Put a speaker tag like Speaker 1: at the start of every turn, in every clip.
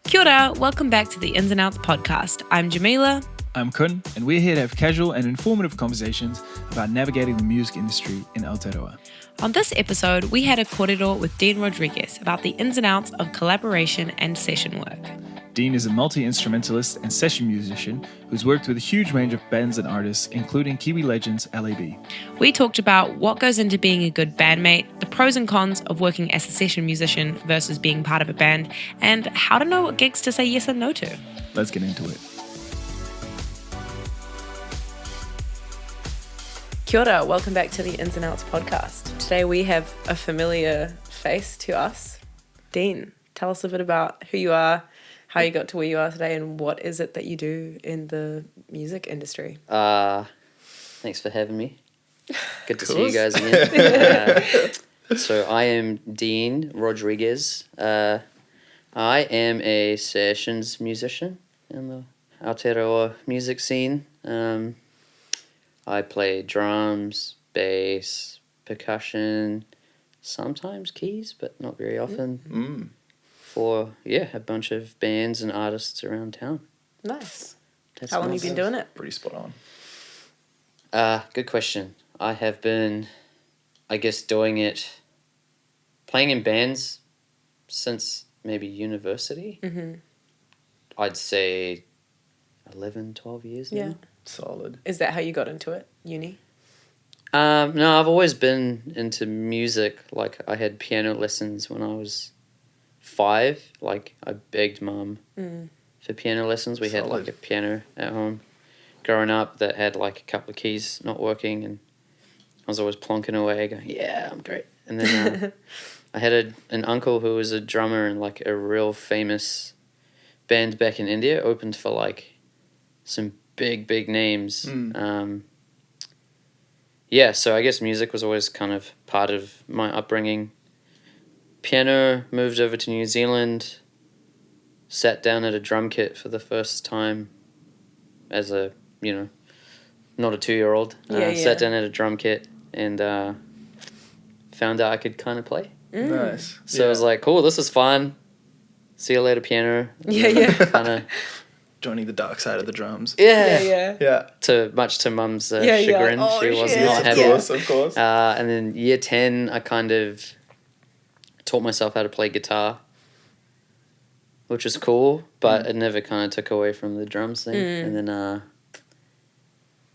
Speaker 1: Kia ora, welcome back to the Ins and Outs podcast. I'm Jemilah.
Speaker 2: I'm Koen, and we're here to have casual and informative conversations about navigating the music industry in Aotearoa.
Speaker 1: On this episode, we had a kōrero with Dean Rodrigues about the ins and outs of collaboration and session work.
Speaker 2: Dean is a multi-instrumentalist and session musician who's worked with a huge range of bands and artists, including Kiwi legends LAB.
Speaker 1: We talked about what goes into being a good bandmate, the pros and cons of working as a session musician versus being part of a band, and how to know what gigs to say yes and no to.
Speaker 2: Let's get into it.
Speaker 1: Kia ora, welcome back to the Ins and Outs podcast. Today we have a familiar face to us. Dean, tell us a bit about who you are, how you got to where you are today, and what is it that you do in the music industry?
Speaker 3: Thanks for having me. Good to see you guys again. So I am Dean Rodrigues. I am a sessions musician in the Aotearoa music scene. I play drums, bass, percussion, sometimes keys, but not very often. For a bunch of bands and artists around town.
Speaker 1: Nice.
Speaker 3: That's
Speaker 1: How long have you been doing it?
Speaker 2: Pretty spot on.
Speaker 3: Good question. I have been, I guess, playing in bands since maybe university. Mm-hmm. I'd say 11, 12 years now.
Speaker 1: Yeah.
Speaker 2: Solid.
Speaker 1: Is that how you got into it, uni?
Speaker 3: No, I've always been into music. Like, I had piano lessons when I was 5. Like, I begged Mum for piano lessons. We had like a piano at home growing up that had like a couple of keys not working, and I was always plonking away going, yeah, I'm great. And then I had an uncle who was a drummer in like a real famous band back in India, opened for like some big names. So I guess music was always kind of part of my upbringing. Piano, moved over to New Zealand, sat down at a drum kit for the first time as a, not a 2-year-old. Sat down at a drum kit and found out I could kind of play.
Speaker 2: Nice.
Speaker 3: So I was like, cool, this is fun. See you later, piano.
Speaker 1: Yeah.
Speaker 3: Kind of
Speaker 2: Joining the dark side of the drums.
Speaker 3: Yeah. Much to Mum's chagrin.
Speaker 1: Like,
Speaker 3: she wasn't
Speaker 1: shit.
Speaker 3: not happy.
Speaker 2: Of course.
Speaker 3: And then year 10, I kind of taught myself how to play guitar, which was cool, but it never kind of took away from the drums thing. And then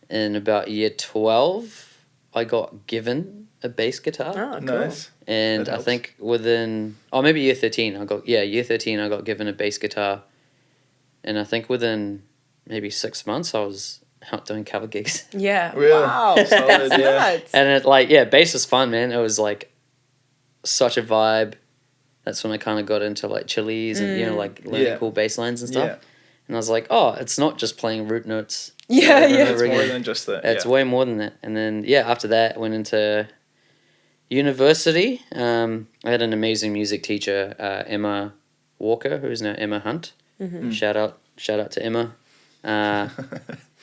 Speaker 3: in about year 12, I got given a bass guitar.
Speaker 1: Oh, cool.
Speaker 2: Nice.
Speaker 3: And I think maybe year 13, year 13, I got given a bass guitar. And I think within maybe 6 months, I was out doing cover gigs.
Speaker 1: Yeah.
Speaker 2: Really?
Speaker 1: Wow.
Speaker 2: Solid,
Speaker 1: That's nuts.
Speaker 3: And bass is fun, man. It was like such a vibe. That's when I kind of got into like Chili's and, learning cool bass lines and stuff.
Speaker 2: Yeah.
Speaker 3: And I was like, oh, it's not just playing root notes.
Speaker 1: Yeah.
Speaker 2: It's more than just that.
Speaker 3: It's way more than that. And then, after that, I went into university. I had an amazing music teacher, Emma Walker, who's now Emma Hunt. Mm-hmm. Shout out to Emma.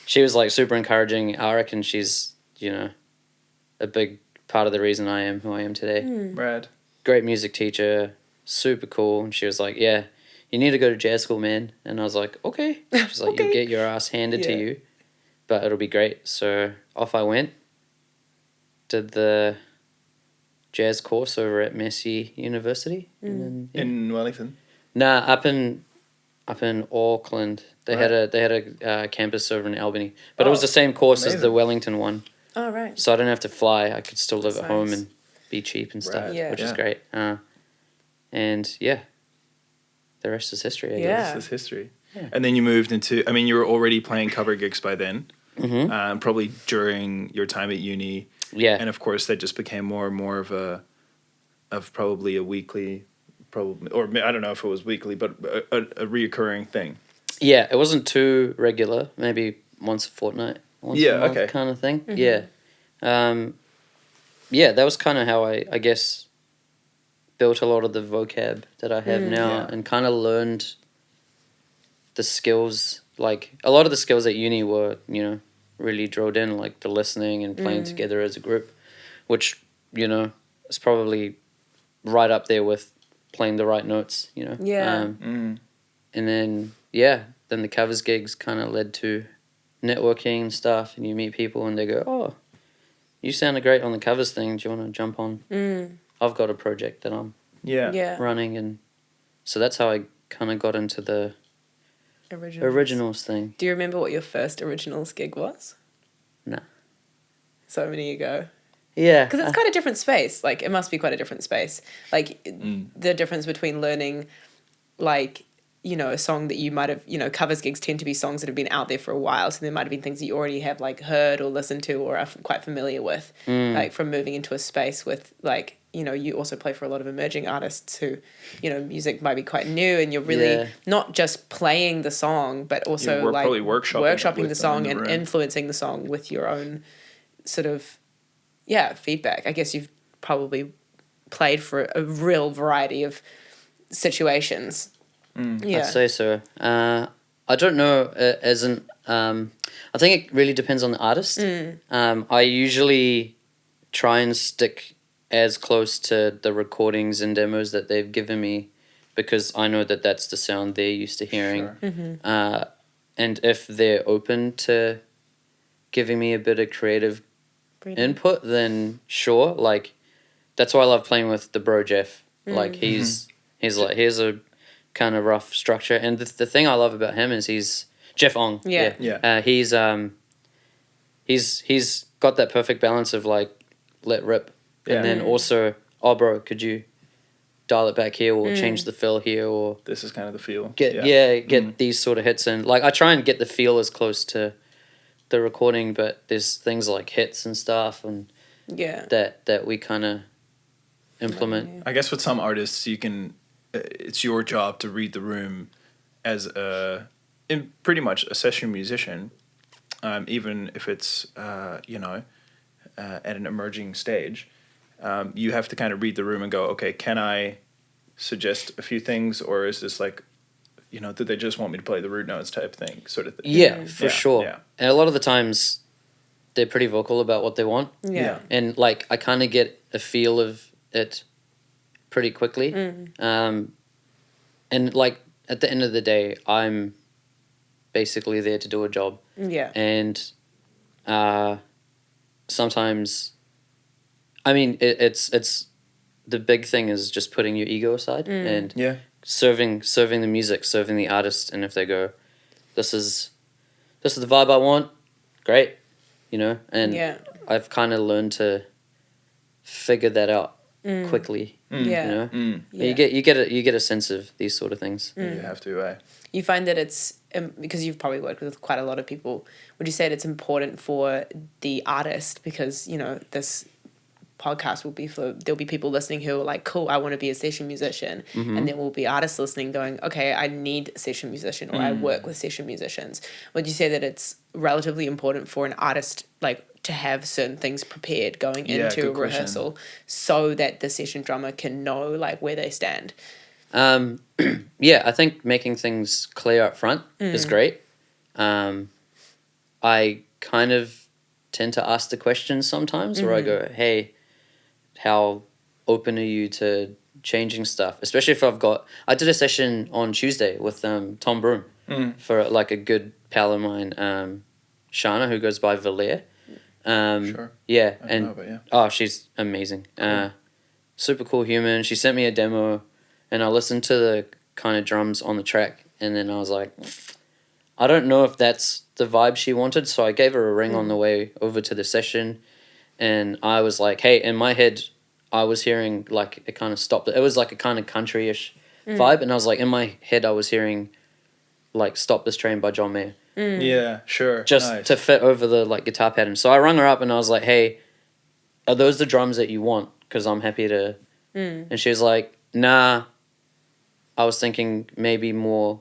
Speaker 3: She was like super encouraging. I reckon she's, a big part of the reason I am who I am today.
Speaker 2: Rad.
Speaker 3: Great music teacher, super cool. And she was like, yeah, you need to go to jazz school, man. And I was like, okay. She's like, you'll get your ass handed to you, but it'll be great. So off I went, did the jazz course over at Massey University. And then,
Speaker 2: In Wellington?
Speaker 3: Nah, up in Auckland. They had a campus over in Albany, but it was the same course as the Wellington one.
Speaker 1: Oh, right.
Speaker 3: So I didn't have to fly. I could still live
Speaker 1: That's
Speaker 3: at home
Speaker 1: nice.
Speaker 3: and be cheap and stuff,
Speaker 1: Yeah.
Speaker 3: which is great. The rest is history, I
Speaker 1: Yeah.
Speaker 3: guess.
Speaker 2: This is history.
Speaker 3: Yeah.
Speaker 2: And then you moved into, you were already playing cover gigs by then, probably during your time at uni.
Speaker 3: Yeah.
Speaker 2: And of course, that just became more and more of probably a weekly, or I don't know if it was weekly, but a reoccurring thing.
Speaker 3: Yeah, it wasn't too regular, maybe once a fortnight, once a month kind of thing. Mm-hmm. Yeah. That was kind of how I guess, built a lot of the vocab that I have now and kind of learned the skills. Like, a lot of the skills at uni were, really drilled in, like the listening and playing together as a group, which, is probably right up there with playing the right notes,
Speaker 1: Yeah.
Speaker 3: and then then the covers gigs kind of led to networking and stuff, and you meet people and they go, oh, you sounded great on the covers thing, do you want to jump on? I've got a project that I'm running, and so that's how I kind of got into the originals thing.
Speaker 1: Do you remember what your first originals gig was?
Speaker 3: Nah.
Speaker 1: So many ago.
Speaker 3: Yeah.
Speaker 1: Because it's quite a different space. Like, it must be quite a different space. Like, the difference between learning, like, you know, a song that you might have, you know, covers gigs tend to be songs that have been out there for a while. So there might have been things that you already have, like, heard or listened to or are quite familiar with. Like, from moving into a space with, like, you know, you also play for a lot of emerging artists who, you know, music might be quite new, and you're really not just playing the song, but also
Speaker 2: we're
Speaker 1: like
Speaker 2: probably workshopping
Speaker 1: the song
Speaker 2: in the
Speaker 1: and
Speaker 2: room.
Speaker 1: influencing the song with your own sort of, feedback. I guess you've probably played for a real variety of situations.
Speaker 3: I'd say so. I don't know, I think it really depends on the artist. I usually try and stick as close to the recordings and demos that they've given me, because I know that that's the sound they're used to hearing.
Speaker 2: Sure.
Speaker 3: And if they're open to giving me a bit of creative input, then sure. Like, that's why I love playing with the bro Jeff. Like, he's like, here's a kind of rough structure, and the thing I love about him is he's Jeff Ong. He's got that perfect balance of like let rip, and then also, oh bro, could you dial it back here or change the fill here, or
Speaker 2: This is kind of the feel.
Speaker 3: Get these sort of hits in. Like, I try and get the feel as close to the recording, but there's things like hits and stuff, and that we kind of implement.
Speaker 2: I guess with some artists, you can. It's your job to read the room as in pretty much a session musician, even if it's at an emerging stage. You have to kind of read the room and go, okay, can I suggest a few things, or is this like, do they just want me to play the root notes type thing, sort of thing?
Speaker 3: Yeah, for sure.
Speaker 2: Yeah.
Speaker 3: And a lot of the times, they're pretty vocal about what they want.
Speaker 1: Yeah.
Speaker 3: And like, I kind of get a feel of it pretty quickly. And like, at the end of the day, I'm basically there to do a job.
Speaker 1: Yeah.
Speaker 3: And sometimes, I mean, it's the big thing is just putting your ego aside and serving the music, serving the artist. And if they go, this is the vibe I want, great, and I've kind of learned to figure that out quickly. You get a sense of these sort of things.
Speaker 2: You have to.
Speaker 1: You find that it's because you've probably worked with quite a lot of people. Would you say that it's important for the artist, because this podcast will be there'll be people listening who are like, cool, I want to be a session musician, and there will be artists listening going, okay, I need a session musician, or I work with session musicians. Would you say that it's relatively important for an artist, like, to have certain things prepared going into a rehearsal so that the session drummer can know like where they stand?
Speaker 3: I think making things clear up front is great. I kind of tend to ask the questions sometimes where I go, hey, how open are you to changing stuff? Especially if I did a session on Tuesday with Tom Broom for like a good pal of mine, Shana, who goes by Valer.
Speaker 2: Sure.
Speaker 3: Yeah.
Speaker 2: Oh,
Speaker 3: she's amazing.
Speaker 2: Cool.
Speaker 3: Super cool human. She sent me a demo and I listened to the kind of drums on the track, and then I was like, I don't know if that's the vibe she wanted, so I gave her a ring on the way over to the session, and I was like, hey, in my head, I was hearing like it kind of stopped. It was like a kind of country-ish vibe, and I was like, in my head, I was hearing like Stop This Train by John Mayer.
Speaker 2: Yeah, sure.
Speaker 3: Just to fit over the like guitar pattern. So I rang her up and I was like, hey, are those the drums that you want? Because I'm happy to... And she was like, nah, I was thinking maybe more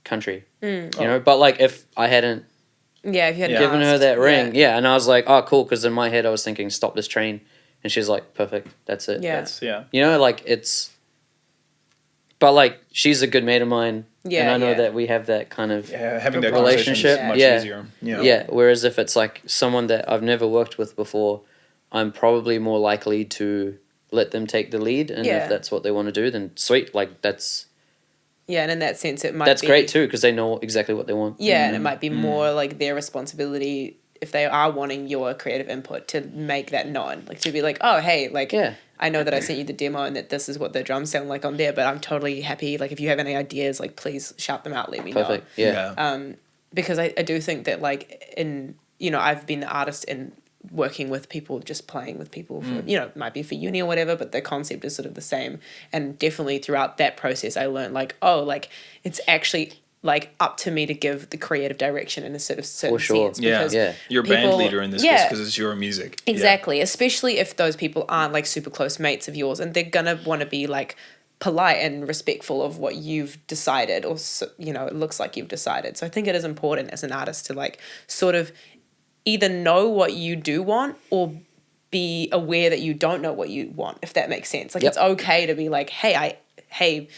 Speaker 3: country, but like if I hadn't given her that ring, and I was like, oh, cool, because in my head I was thinking Stop This Train, and she's like, perfect, that's it. Like it's, but like she's a good mate of mine, and I know that we have that kind of
Speaker 2: having that
Speaker 3: relationship
Speaker 2: is much easier.
Speaker 3: Whereas if it's like someone that I've never worked with before, I'm probably more likely to let them take the lead, and if that's what they want to do, then sweet, like that's
Speaker 1: Yeah, and in that sense, it might
Speaker 3: That's
Speaker 1: be...
Speaker 3: great too, because they know exactly what they want.
Speaker 1: Yeah, and it might be more like their responsibility, if they are wanting your creative input, to make that known. Like, to be like, oh, hey, like, I know that I sent you the demo and that this is what the drums sound like on there, but I'm totally happy. Like, if you have any ideas, like, please shout them out, let me know.
Speaker 3: Yeah.
Speaker 1: Because I do think that, like, in, you know, I've been the artist in working with people, just playing with people for, you know, it might be for uni or whatever, but the concept is sort of the same. And definitely throughout that process, I learned, like, oh, like, it's actually, like, up to me to give the creative direction in a sort of certain sense.
Speaker 2: Because you're band leader in this case because it's your music.
Speaker 1: Exactly. Especially if those people aren't, like, super close mates of yours, and they're gonna want to be, like, polite and respectful of what you've decided, or, you know, it looks like you've decided. So I think it is important as an artist to, like, sort of either know what you do want or be aware that you don't know what you want, if that makes sense. Like, it's okay to be like, hey,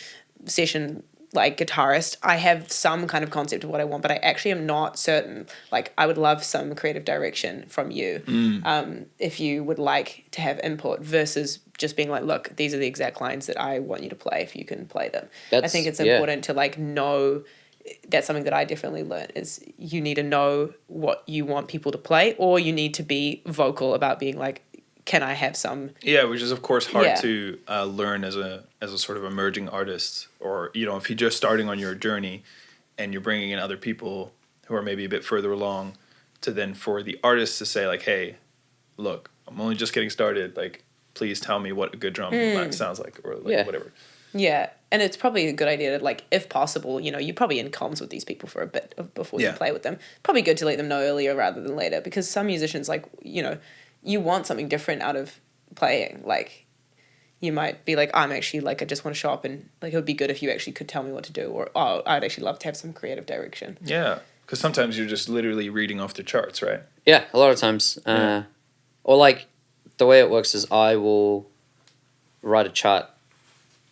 Speaker 1: session, like, guitarist, I have some kind of concept of what I want, but I actually am not certain. Like, I would love some creative direction from you, if you would like to have input, versus just being like, look, these are the exact lines that I want you to play if you can play them. I think it's important to, like, know. That's something that I definitely learned, is you need to know what you want people to play, or you need to be vocal about being like, can I have some...
Speaker 2: Yeah, which is, of course, hard to learn as a sort of emerging artist, or, you know, if you're just starting on your journey and you're bringing in other people who are maybe a bit further along, to then for the artist to say, like, hey, look, I'm only just getting started, like, please tell me what a good drum sounds like, or like whatever.
Speaker 1: Yeah, and it's probably a good idea to, like, if possible, you know, you're probably in comms with these people for a bit before you play with them. Probably good to let them know earlier rather than later, because some musicians, like, you know, you want something different out of playing. Like, you might be like, I'm actually, like, I just want to show up, and, like, it would be good if you actually could tell me what to do, or, oh, I'd actually love to have some creative direction.
Speaker 2: Yeah, because sometimes you're just literally reading off the charts, right?
Speaker 3: Yeah, a lot of times. Or, like, the way it works is I will write a chart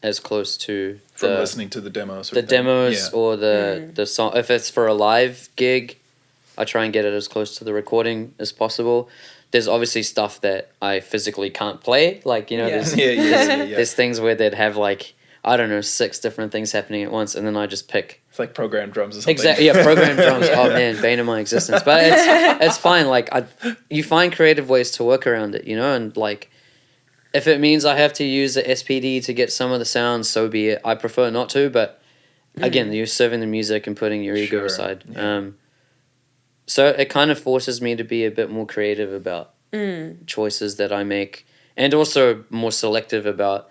Speaker 3: as close to
Speaker 2: from listening to the demos,
Speaker 3: demos or the song. If it's for a live gig, I try and get it as close to the recording as possible. There's obviously stuff that I physically can't play, like, you know, there's things where they'd have, like, I don't know, 6 different things happening at once, and then I just pick.
Speaker 2: It's like programmed drums or something.
Speaker 3: Exactly, yeah, programmed drums. Oh man, bane of my existence. But it's fine. Like, you find creative ways to work around it, you know, and, like, if it means I have to use the SPD to get some of the sounds, so be it. I prefer not to, but again, you're serving the music and putting your ego aside. Yeah. So it kind of forces me to be a bit more creative about choices that I make, and also more selective about,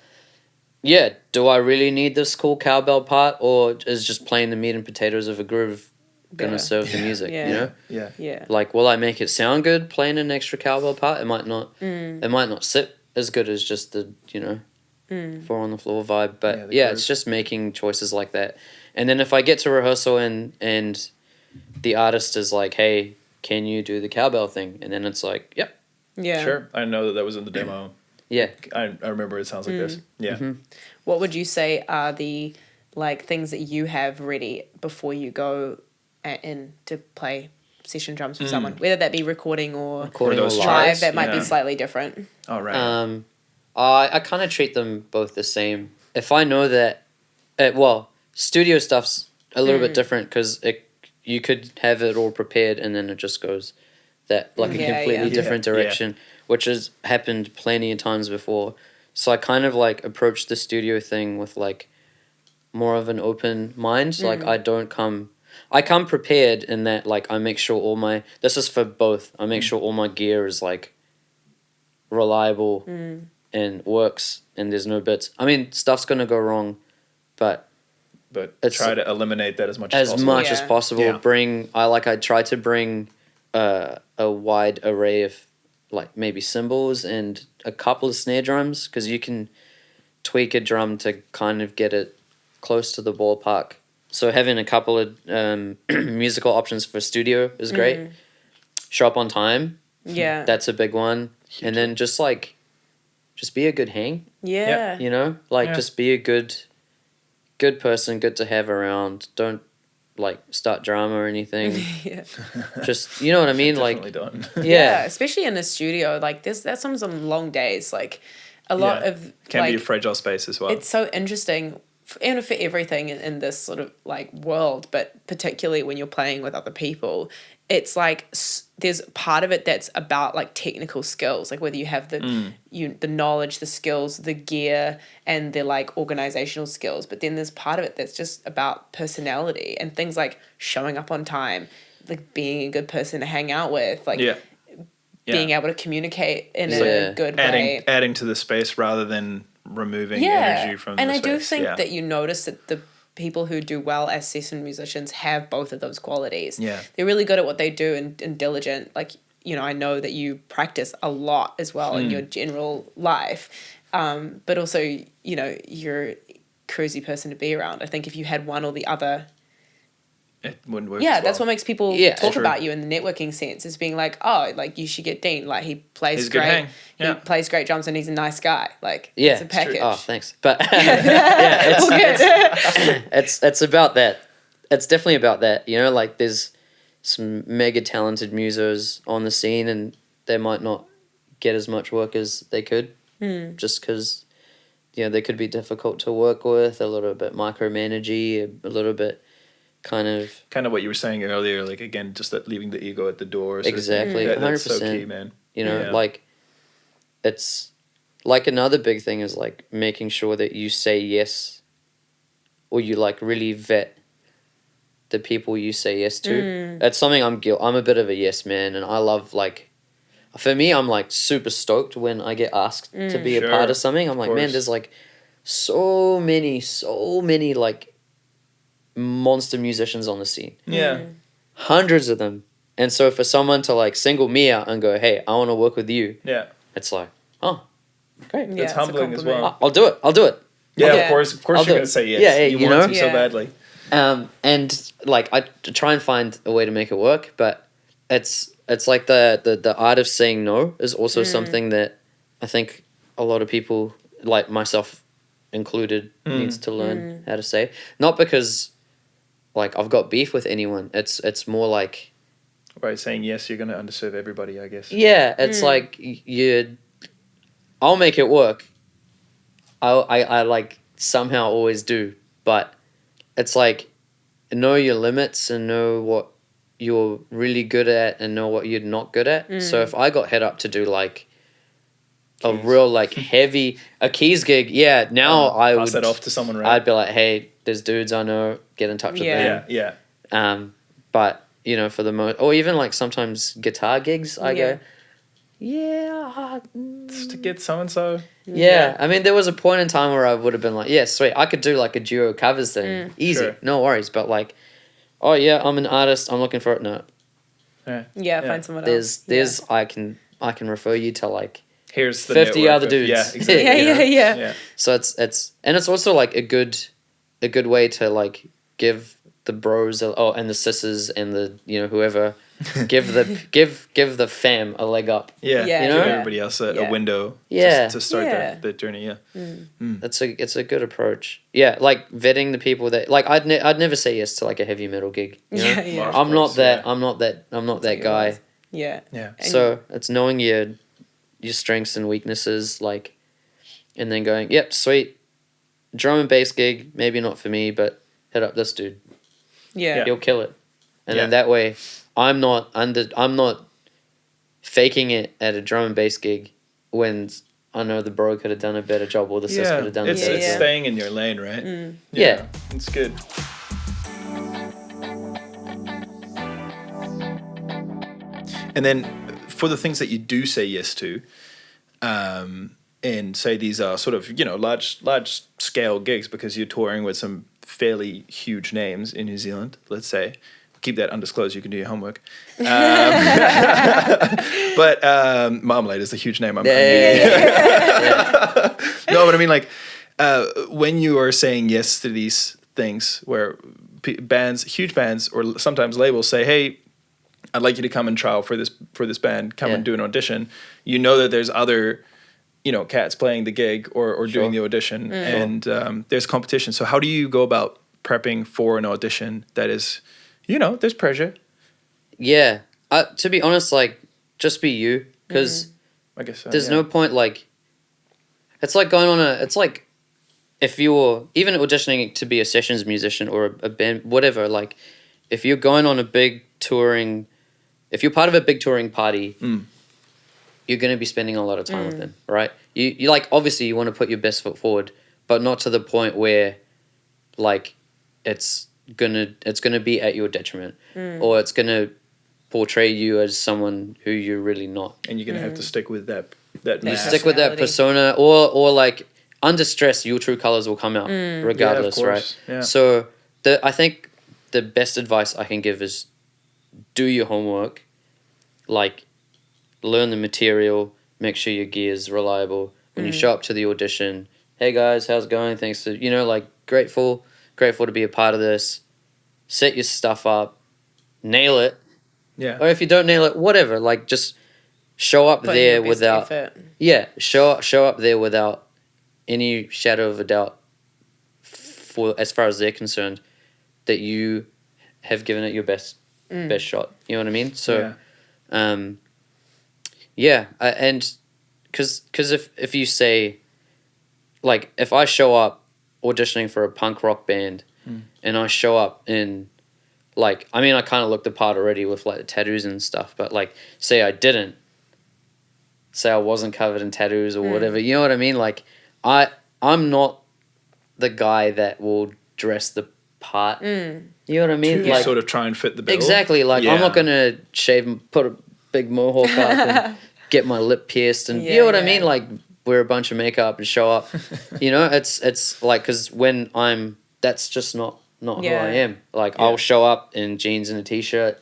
Speaker 3: do I really need this cool cowbell part, or is just playing the meat and potatoes of a groove going to serve the music, you know?
Speaker 1: Yeah.
Speaker 3: Like, will I make it sound good playing an extra cowbell part? It might not. It might not sit as good as just the, you know, 4 on the floor vibe. But it's just making choices like that. And then if I get to rehearsal and the artist is like, hey, can you do the cowbell thing? And then it's like, yep.
Speaker 1: Yeah.
Speaker 2: Sure. I know that was in the demo.
Speaker 3: Yeah.
Speaker 2: I remember it sounds like this. Yeah.
Speaker 1: What would you say are the, like, things that you have ready before you go in to play session drums for someone, whether that be recording or live? That might be slightly different.
Speaker 2: Oh, right.
Speaker 3: I kind of treat them both the same. If I know that, studio stuff's a little bit different, because you could have it all prepared and then it just goes that, like, a completely different direction, which has happened plenty of times before. So I kind of, like, approach the studio thing with, like, more of an open mind. Like, I come prepared in that, like, I make sure this is for both. I make sure all my gear is, like, reliable and works, and there's no bits. I mean, stuff's going to go wrong, but
Speaker 2: try to eliminate that as much as possible.
Speaker 3: As possible. Yeah. I try to bring a wide array of, like, maybe cymbals and a couple of snare drums, because you can tweak a drum to kind of get it close to the ballpark. So having a couple of musical options for studio is great. Show up on time.
Speaker 1: Yeah.
Speaker 3: That's a big one. Huge. And then just be a good hang.
Speaker 1: Yeah.
Speaker 3: You know? Like, just be a good person, good to have around. Don't, like, start drama or anything. Just, you know what I mean?
Speaker 2: Definitely
Speaker 3: like,
Speaker 2: don't.
Speaker 1: Yeah, especially in the studio. Like, that's some long days. Like, a lot of...
Speaker 2: Can be a fragile space as well.
Speaker 1: It's so interesting and for everything in this sort of like world, but particularly when you're playing with other people, it's like there's part of it that's about like technical skills, like whether you have the knowledge, the skills, the gear, and the like organizational skills. But then there's part of it that's just about personality and things like showing up on time, like being a good person to hang out with, like being able to communicate in a good way,
Speaker 2: adding to the space rather than removing energy from the space.
Speaker 1: And I do think that you notice that the people who do well as session musicians have both of those qualities.
Speaker 2: Yeah.
Speaker 1: They're really good at what they do and diligent. Like, you know, I know that you practice a lot as well in your general life. But also, you know, you're a cruisy person to be around. I think if you had one or the other,
Speaker 2: it wouldn't work.
Speaker 1: Yeah, that's what makes people talk about you in the networking sense, is being like, oh, like you should get Dean. Like he plays great. He plays great drums and he's a nice guy. Like it's a package.
Speaker 3: Oh, thanks. But it's about that. It's definitely about that. You know, like there's some mega talented musos on the scene and they might not get as much work as they could just because, you know, they could be difficult to work with, a little bit micromanagey, a little bit kind of
Speaker 2: what you were saying earlier, like again, just that leaving the ego at the door.
Speaker 3: Exactly, 100%.
Speaker 2: That's so key, man.
Speaker 3: You know, like it's like another big thing is like making sure that you say yes, or you like really vet the people you say yes to. That's something I'm a bit of a yes man, and I love like. For me, I'm like super stoked when I get asked to be a part of something. I'm like, man, there's like so many like monster musicians on the scene.
Speaker 2: Yeah.
Speaker 3: Hundreds of them. And so for someone to like single me out and go, hey, I want to work with you.
Speaker 2: Yeah.
Speaker 3: It's like, oh, great.
Speaker 1: Yeah,
Speaker 2: it's humbling as well.
Speaker 3: I'll do it.
Speaker 2: Yeah, of course you're going to say yes.
Speaker 3: Yeah,
Speaker 2: you want to so badly.
Speaker 3: And like I try and find a way to make it work, but it's like the art of saying no is also something that I think a lot of people, like myself included, needs to learn how to say. Not because like I've got beef with anyone. It's more like
Speaker 2: by saying yes, you're going to underserve everybody, I guess.
Speaker 3: Yeah, it's like I'll make it work. I like somehow always do, but it's like know your limits and know what you're really good at and know what you're not good at. So if I got hit up to do like a real like heavy keys gig, now I would
Speaker 2: pass that off to someone, right?
Speaker 3: I'd be like, hey, there's dudes I know, get in touch with them.
Speaker 2: Yeah.
Speaker 3: But you know, for the or even like sometimes guitar gigs, I go,
Speaker 2: just to get so and so.
Speaker 3: Yeah, I mean, there was a point in time where I would have been like, yeah, sweet, I could do like a duo covers thing, easy, no worries. But like, oh yeah, I'm an artist, I'm looking for it. No,
Speaker 1: find someone else.
Speaker 3: There's I can refer you to like
Speaker 2: here's the
Speaker 3: 50 other dudes.
Speaker 2: Yeah, exactly.
Speaker 1: Yeah.
Speaker 3: So it's also like a good way to like give the bros and the sisters and the, you know, whoever give the fam a leg up.
Speaker 2: Yeah.
Speaker 3: You know?
Speaker 2: Give everybody else a window to start the journey.
Speaker 3: It's a good approach. Yeah, like vetting the people that like I'd never say yes to like a heavy metal gig. You know? I'm not that guy.
Speaker 1: Yeah.
Speaker 3: So it's knowing your strengths and weaknesses, like, and then going, yep, sweet, drum and bass gig, maybe not for me, but hit up this dude.
Speaker 1: Yeah.
Speaker 3: He'll kill it. And then that way I'm not faking it at a drum and bass gig when I know the bro could have done a better job or the sis could have done
Speaker 2: it's staying in your lane, right?
Speaker 3: Yeah.
Speaker 2: It's good. And then for the things that you do say yes to, and say these are sort of, you know, large scale gigs because you're touring with some fairly huge names in New Zealand, let's say. Keep that undisclosed, you can do your homework. But Marmalade is a huge name. No, but I mean, like, when you are saying yes to these things where huge bands, or sometimes labels say, hey, I'd like you to come and trial for this band, come and do an audition. You know that there's other, you know, cats playing the gig or doing the audition, and there's competition. So how do you go about prepping for an audition that is, you know, there's pressure?
Speaker 3: Yeah. To be honest, like, just be you, because
Speaker 2: I guess so,
Speaker 3: there's no point, like, it's like going on it's like if you're even auditioning to be a sessions musician or a band, whatever, like if you're going on a big touring, if you're part of a big touring party, you're going to be spending a lot of time with them, right? You like, obviously you want to put your best foot forward, but not to the point where like it's gonna be at your detriment, or it's gonna portray you as someone who you're really not.
Speaker 2: And you're gonna have to stick with that mask.
Speaker 3: Stick with that persona, or like under stress, your true colors will come out regardless,
Speaker 2: yeah, of
Speaker 3: right?
Speaker 2: course. Yeah.
Speaker 3: So I think the best advice I can give is do your homework, like learn the material, make sure your gear is reliable. When you show up to the audition, hey guys, how's it going? Thanks to, like grateful to be a part of this. Set your stuff up, nail it.
Speaker 2: Yeah.
Speaker 3: Or if you don't nail it, whatever. Like just show up
Speaker 1: Put in
Speaker 3: there
Speaker 1: your best
Speaker 3: without
Speaker 1: effort.
Speaker 3: show up there without any shadow of a doubt for as far as they're concerned that you have given it your best shot. You know what I mean? So and cuz if you say like if I show up auditioning for a punk rock band and I show up in like, I mean, I kind of looked the part already with like the tattoos and stuff, but like say I wasn't covered in tattoos or whatever, you know what I mean? Like I'm not the guy that will dress the part. You know what I mean?
Speaker 2: To
Speaker 3: Like
Speaker 2: sort of try and fit the bill.
Speaker 3: exactly. Like I'm not gonna shave and put a big mohawk up and get my lip pierced and you know what I mean? Like wear a bunch of makeup and show up. It's like, because when that's just not who I am. Like I'll show up in jeans and a t-shirt.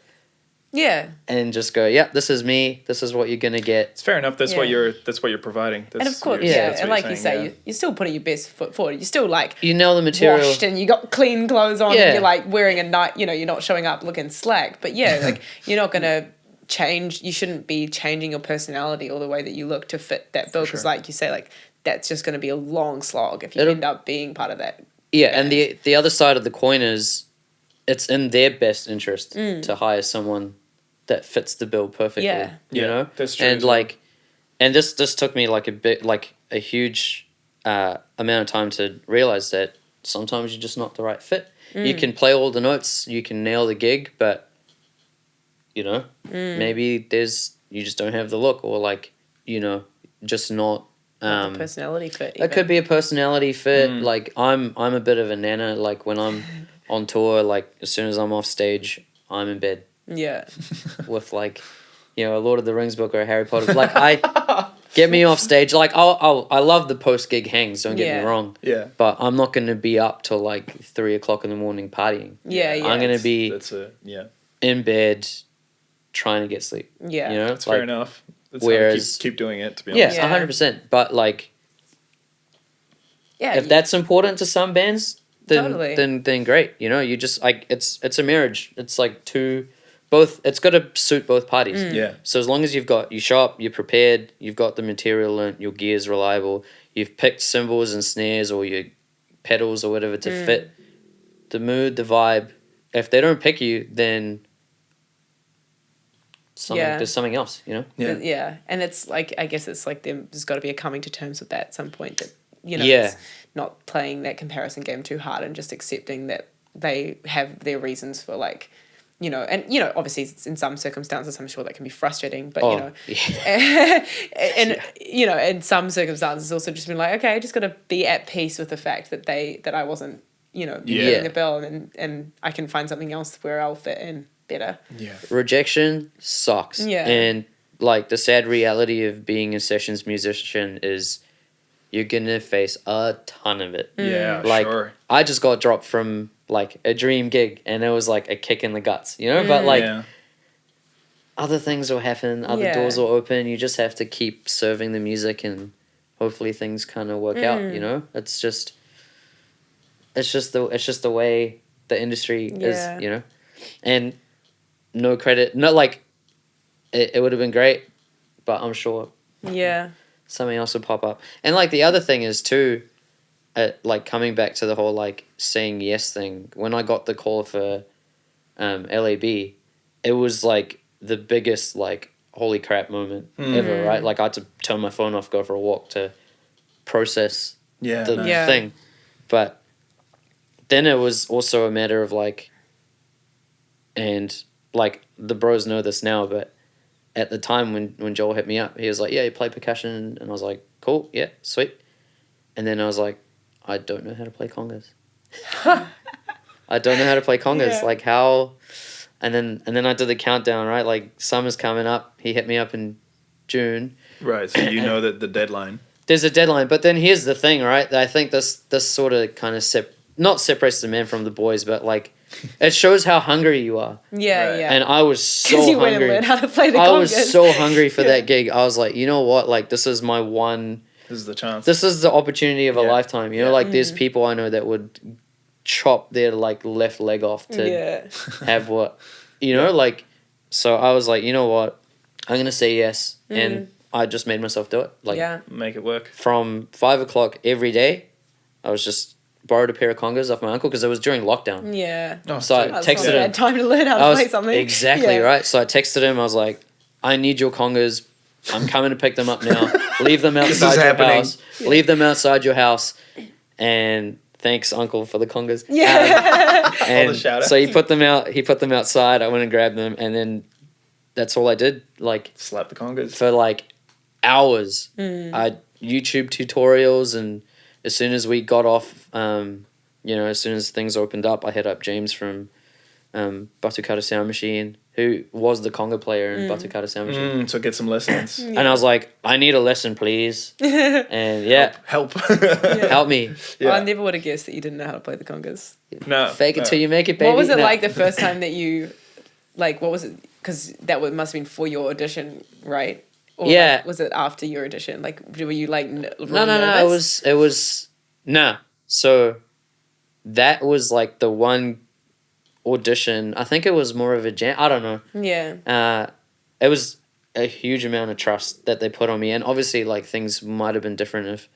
Speaker 1: Yeah.
Speaker 3: And just go, yeah, this is me. This is what you're gonna get.
Speaker 2: It's fair enough. That's what you're providing.
Speaker 1: And of course,
Speaker 2: that's
Speaker 1: and
Speaker 2: what
Speaker 1: like
Speaker 2: you're
Speaker 1: you
Speaker 2: saying,
Speaker 1: say, you're still putting your best foot forward. You're still like
Speaker 3: You know the material.
Speaker 1: washed and you got clean clothes on.
Speaker 3: Yeah.
Speaker 1: And you're like wearing a night. You're not showing up looking slack. But yeah, like you're not gonna change. You shouldn't be changing your personality or the way that you look to fit that bill. Because like you say, like that's just going to be a long slog if you end up being part of that.
Speaker 3: Yeah, band. And the other side of the coin is, it's in their best interest to hire someone that fits the bill perfectly.
Speaker 1: Yeah.
Speaker 3: You know?
Speaker 2: That's true.
Speaker 3: And like, and this took me like a huge amount of time to realize that sometimes you're just not the right fit. You can play all the notes, you can nail the gig, but maybe you just don't have the look, or like, just not
Speaker 1: the personality fit.
Speaker 3: It could be a personality fit. Like I'm a bit of a nana. Like when I'm on tour, like as soon as I'm off stage, I'm in bed.
Speaker 1: Yeah.
Speaker 3: With like, a Lord of the Rings book or a Harry Potter. Like I get me off stage. Like I love the post gig hangs. Don't get me wrong.
Speaker 2: Yeah.
Speaker 3: But I'm not gonna be up till like 3:00 in the morning partying.
Speaker 1: Yeah.
Speaker 3: I'm gonna be in bed, trying to get sleep.
Speaker 1: Yeah.
Speaker 2: That's fair enough. That's
Speaker 3: whereas
Speaker 2: keep doing it, to be honest.
Speaker 3: Yeah, 100%. But like, if that's important to some bands, then great. You just like it's a marriage. It's like both. It's got to suit both parties.
Speaker 2: Yeah.
Speaker 3: So as long as you show up, you're prepared, you've got the material learnt, your gear's reliable, you've picked cymbals and snares or your pedals or whatever to fit the mood, the vibe. If they don't pick you, then there's something else,
Speaker 1: Yeah, and it's like, I guess it's like there's got to be a coming to terms with that at some point, that it's not playing that comparison game too hard and just accepting that they have their reasons for like, and obviously in some circumstances I'm sure that can be frustrating, but in some circumstances also just being like, okay, I just got to be at peace with the fact that I wasn't getting the bill, and I can find something else where I'll fit in better.
Speaker 2: Yeah.
Speaker 3: Rejection sucks.
Speaker 1: Yeah.
Speaker 3: And like the sad reality of being a sessions musician is you're gonna face a ton of it.
Speaker 2: Yeah,
Speaker 3: like,
Speaker 2: sure.
Speaker 3: I just got dropped from like a dream gig and it was like a kick in the guts, but like other things will happen, other doors will open. You just have to keep serving the music and hopefully things kind of work out, It's just the way the industry is, And no credit, not like it would have been great, but I'm sure something else would pop up. And like the other thing is too, like coming back to the whole like saying yes thing, when I got the call for LAB, it was like the biggest like holy crap moment ever, right? Like I had to turn my phone off, go for a walk to process the thing. But then it was also a matter of like, and like the bros know this now, but at the time when Joel hit me up, he was like, yeah, you play percussion. And I was like, cool, yeah, sweet. And then I was like, I don't know how to play congas. I don't know how to play congas.
Speaker 1: Yeah.
Speaker 3: Like how, and then I did the countdown, right? Like summer's coming up. He hit me up in June.
Speaker 2: Right, so you know that the deadline.
Speaker 3: There's a deadline, but then here's the thing, right? I think this sort of kind of not separates the men from the boys, but like it shows how hungry you are.
Speaker 1: Yeah,
Speaker 2: Right.
Speaker 1: yeah.
Speaker 3: And I was so
Speaker 1: Because you
Speaker 3: hungry.
Speaker 1: went and learned how to play the congas.
Speaker 3: I was so hungry for that gig. I was like, you know what? Like this is my one.
Speaker 2: This is the chance.
Speaker 3: This is the opportunity of a
Speaker 2: Yeah.
Speaker 3: lifetime. You know,
Speaker 2: Yeah.
Speaker 3: like there's people I know that would chop their like left leg off to have what, you know, like. So I was like, you know what? I'm gonna say yes, and I just made myself do it. Like,
Speaker 1: Yeah.
Speaker 2: Make it work.
Speaker 3: from 5 o'clock every day, I was just borrowed a pair of congas off my uncle because it was during lockdown.
Speaker 1: Yeah.
Speaker 2: Oh,
Speaker 3: So I
Speaker 2: sweet.
Speaker 1: That's
Speaker 3: texted
Speaker 1: not a
Speaker 3: him.
Speaker 1: bad time to learn how to play something.
Speaker 3: Exactly,
Speaker 1: Yeah.
Speaker 3: right? So I texted him. I was like, I need your congas. I'm coming to pick them up now. Leave them
Speaker 2: This is
Speaker 3: outside your
Speaker 2: happening.
Speaker 3: house. Leave them outside your house. And thanks, uncle, for the congas.
Speaker 1: Yeah.
Speaker 3: And
Speaker 2: All the shout-outs.
Speaker 3: so he put them out. He put them outside. I went and grabbed them, and then that's all I did. Like
Speaker 2: Slap the congas.
Speaker 3: for like hours, I YouTube tutorials, and as soon as we got off, you know, as soon as things opened up, I hit up James from Batukata Sound Machine, who was the conga player in Batukata Sound Machine.
Speaker 2: So get some lessons.
Speaker 3: And I was like, I need a lesson, please. And yeah,
Speaker 2: Help.
Speaker 3: help me.
Speaker 2: Yeah.
Speaker 1: I never would have guessed that you didn't know how to play the congas.
Speaker 2: No.
Speaker 3: Fake it
Speaker 2: no.
Speaker 3: till you make it, baby.
Speaker 1: What was it
Speaker 3: No.
Speaker 1: like the first time that you, like, what was it? Because that must have been for your audition, right? Or
Speaker 3: Yeah.
Speaker 1: like, was it after your audition? Like, were you like
Speaker 3: No. It was nah. So that was like the one audition. I think it was more of a jam. I don't know.
Speaker 1: Yeah.
Speaker 3: It was a huge amount of trust that they put on me, and obviously like things might have been different if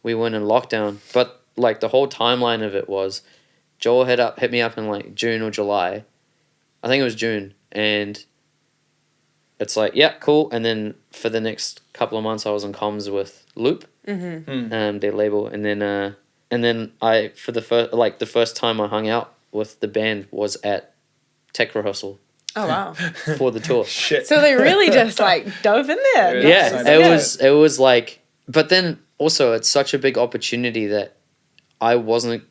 Speaker 3: we weren't in lockdown, but like the whole timeline of it was Joel hit me up in like June or July. I think it was June, and it's like, yeah, cool. And then for the next couple of months I was in comms with Loop, their label, and then I for the first time I hung out with the band was at tech rehearsal
Speaker 1: Oh wow.
Speaker 3: for the tour.
Speaker 2: Shit.
Speaker 1: So they really just like dove in there.
Speaker 2: Yeah.
Speaker 1: Nice.
Speaker 3: Yeah, it was like, but then also it's such a big opportunity that I wasn't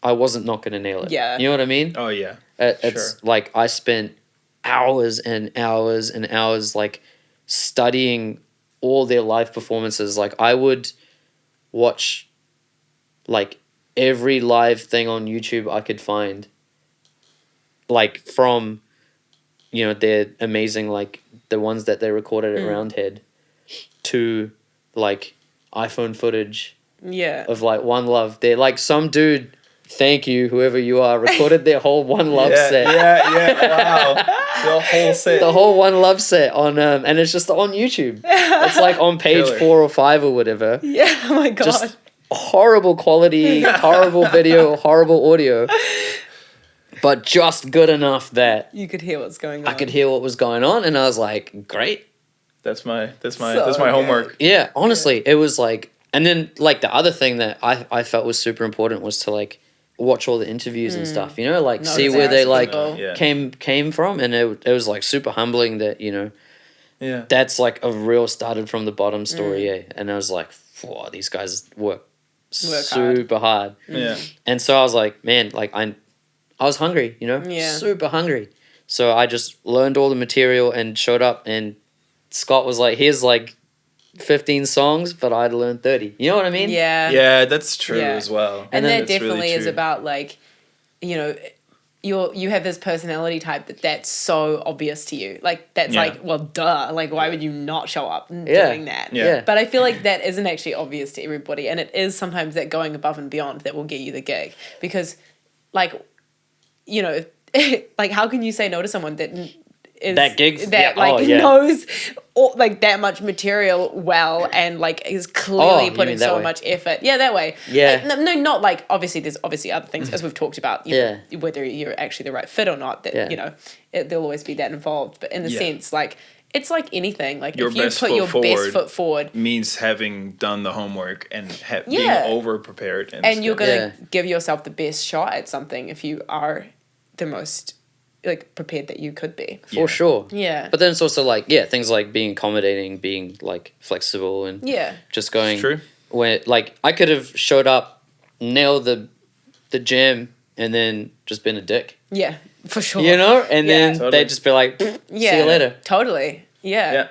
Speaker 3: not gonna nail it.
Speaker 1: Yeah.
Speaker 3: You know what I mean?
Speaker 2: Oh yeah.
Speaker 3: It's
Speaker 2: Sure.
Speaker 3: like I spent hours and hours and hours like studying all their live performances. Like I would watch like every live thing on YouTube I could find, like from, you know, their amazing, like the ones that they recorded at Roundhead, to like iPhone footage
Speaker 1: Yeah.
Speaker 3: of like One Love. They're like some dude, thank you, whoever you are, recorded their whole One Love set.
Speaker 2: Wow. The whole set.
Speaker 3: The whole One Love set on and it's just on YouTube. It's like on page
Speaker 2: Killer.
Speaker 3: 4 or 5 or whatever.
Speaker 1: Yeah. Oh my god.
Speaker 3: Just horrible quality, horrible video, horrible audio. But just good enough that
Speaker 1: you could hear what's going on.
Speaker 3: I could hear what was going on, and I was like, great.
Speaker 2: That's my
Speaker 1: So
Speaker 2: homework.
Speaker 3: Yeah, honestly, it was like, and then like the other thing that I felt was super important was to like watch all the interviews and stuff, you know, like
Speaker 1: No,
Speaker 3: see
Speaker 1: it's
Speaker 3: where they
Speaker 1: ask
Speaker 3: like
Speaker 1: people.
Speaker 2: Yeah.
Speaker 3: came from, and it was like super humbling that, you know,
Speaker 2: Yeah.
Speaker 3: that's like a real started from the bottom story, yeah. And I was like, whoa, these guys work super hard.
Speaker 2: Yeah.
Speaker 3: And so I was like, man, like I was hungry, you know,
Speaker 1: Yeah.
Speaker 3: super hungry. So I just learned all the material and showed up, and Scott was like, here's like 15 songs, but I'd learned 30. You know what I mean?
Speaker 1: Yeah.
Speaker 2: Yeah, that's true
Speaker 1: Yeah.
Speaker 2: as well.
Speaker 1: And
Speaker 3: then
Speaker 1: that
Speaker 2: it's really
Speaker 1: definitely is
Speaker 2: true.
Speaker 1: about like, you know, you have this personality type that's so obvious to you. Like that's
Speaker 2: Yeah.
Speaker 1: like, well, duh. Like why would you not show up
Speaker 3: Yeah.
Speaker 1: doing that?
Speaker 2: Yeah.
Speaker 1: But I feel like that isn't actually obvious to everybody, and it is sometimes that going above and beyond that will get you the gig, because, like, you know, like how can you say no to someone that is
Speaker 3: That gig-
Speaker 1: that
Speaker 3: yeah.
Speaker 1: like
Speaker 3: Oh, yeah.
Speaker 1: knows all, like that much material well, and like is
Speaker 3: Oh,
Speaker 1: clearly
Speaker 3: you
Speaker 1: putting
Speaker 3: mean that
Speaker 1: so
Speaker 3: way.
Speaker 1: much effort. Yeah, that way.
Speaker 3: Yeah.
Speaker 1: Like, no, not like obviously there's obviously other things as we've talked about. You know, whether you're actually the right fit or not. That
Speaker 3: Yeah.
Speaker 1: you know, there'll always be that involved. But in the
Speaker 2: Yeah.
Speaker 1: sense, like it's like anything. Like
Speaker 2: Your
Speaker 1: if you
Speaker 2: best
Speaker 1: put
Speaker 2: foot
Speaker 1: your
Speaker 2: forward
Speaker 1: best foot forward,
Speaker 2: means having done the homework and being
Speaker 1: Yeah.
Speaker 2: over prepared,
Speaker 1: and you're gonna
Speaker 3: Yeah.
Speaker 1: give yourself the best shot at something if you are the most like prepared that you could be.
Speaker 3: For sure.
Speaker 1: Yeah.
Speaker 3: But then it's also like, yeah, things like being accommodating, being like flexible, and
Speaker 1: Yeah.
Speaker 3: just going.
Speaker 2: It's true.
Speaker 3: Where like I could have showed up, nailed the jam, and then just been a dick,
Speaker 1: Yeah, for sure.
Speaker 3: you know, and
Speaker 1: Yeah.
Speaker 3: then
Speaker 2: Totally.
Speaker 3: they'd just be like, "See
Speaker 1: Yeah.
Speaker 3: you later."
Speaker 1: Totally. Yeah.
Speaker 2: Yeah.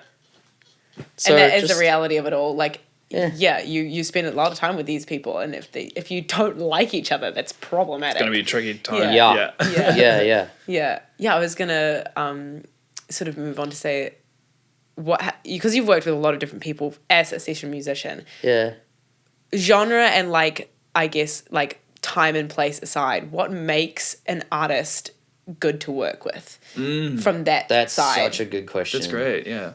Speaker 3: So
Speaker 1: And that is the
Speaker 3: just-
Speaker 1: reality of it all. Like,
Speaker 3: Yeah.
Speaker 1: you spend a lot of time with these people, and if you don't like each other, that's problematic.
Speaker 2: It's gonna be a tricky time.
Speaker 3: Yeah.
Speaker 1: Yeah.
Speaker 3: Yeah.
Speaker 1: Yeah. I was gonna sort of move on to say because you've worked with a lot of different people as a session musician.
Speaker 3: Yeah.
Speaker 1: Genre and like I guess like time and place aside, what makes an artist good to work with from that
Speaker 3: That's
Speaker 1: side?
Speaker 3: such a good question.
Speaker 2: That's great. Yeah.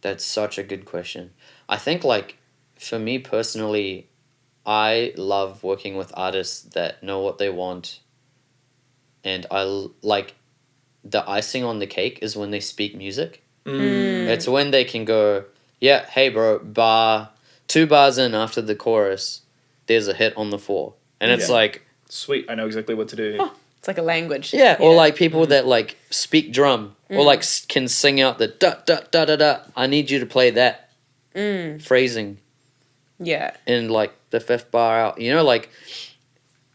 Speaker 3: That's such a good question. I think, like, for me personally, I love working with artists that know what they want. And like, the icing on the cake is when they speak music. It's when they can go, yeah, hey, bro, 2 bars in after the chorus, there's a hit on the 4. And it's
Speaker 2: Yeah.
Speaker 3: like,
Speaker 2: Sweet. I know exactly what to do.
Speaker 1: It's like a language.
Speaker 3: yeah, or like people that like speak drum or like can sing out the da da da da da. I need you to play that phrasing
Speaker 1: Yeah.
Speaker 3: in like the 5th bar out. You know, like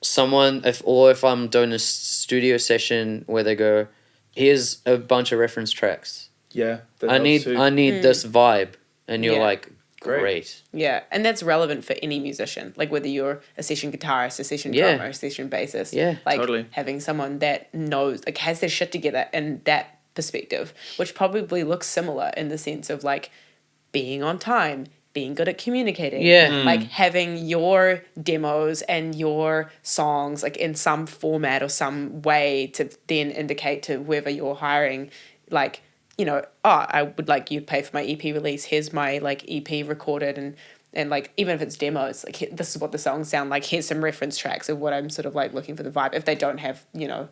Speaker 3: someone if I'm doing a studio session where they go, here's a bunch of reference tracks.
Speaker 2: Yeah. that
Speaker 3: I
Speaker 2: helps too.
Speaker 3: need this vibe, and you're
Speaker 1: Yeah.
Speaker 3: like,
Speaker 2: Great.
Speaker 3: great.
Speaker 1: Yeah, and that's relevant for any musician, like whether you're a session guitarist, a session
Speaker 3: Yeah.
Speaker 1: drummer, a session bassist.
Speaker 3: Yeah,
Speaker 1: like
Speaker 2: totally.
Speaker 1: having someone that knows, like has their shit together in that perspective, which probably looks similar in the sense of like being on time, being good at communicating.
Speaker 3: Yeah.
Speaker 1: Like having your demos and your songs like in some format or some way to then indicate to whoever you're hiring, like, you know, I would like you to pay for my EP release. Here's my like EP recorded and like even if it's demos, like this is what the songs sound like. Here's some reference tracks of what I'm sort of like looking for the vibe. If they don't have, you know,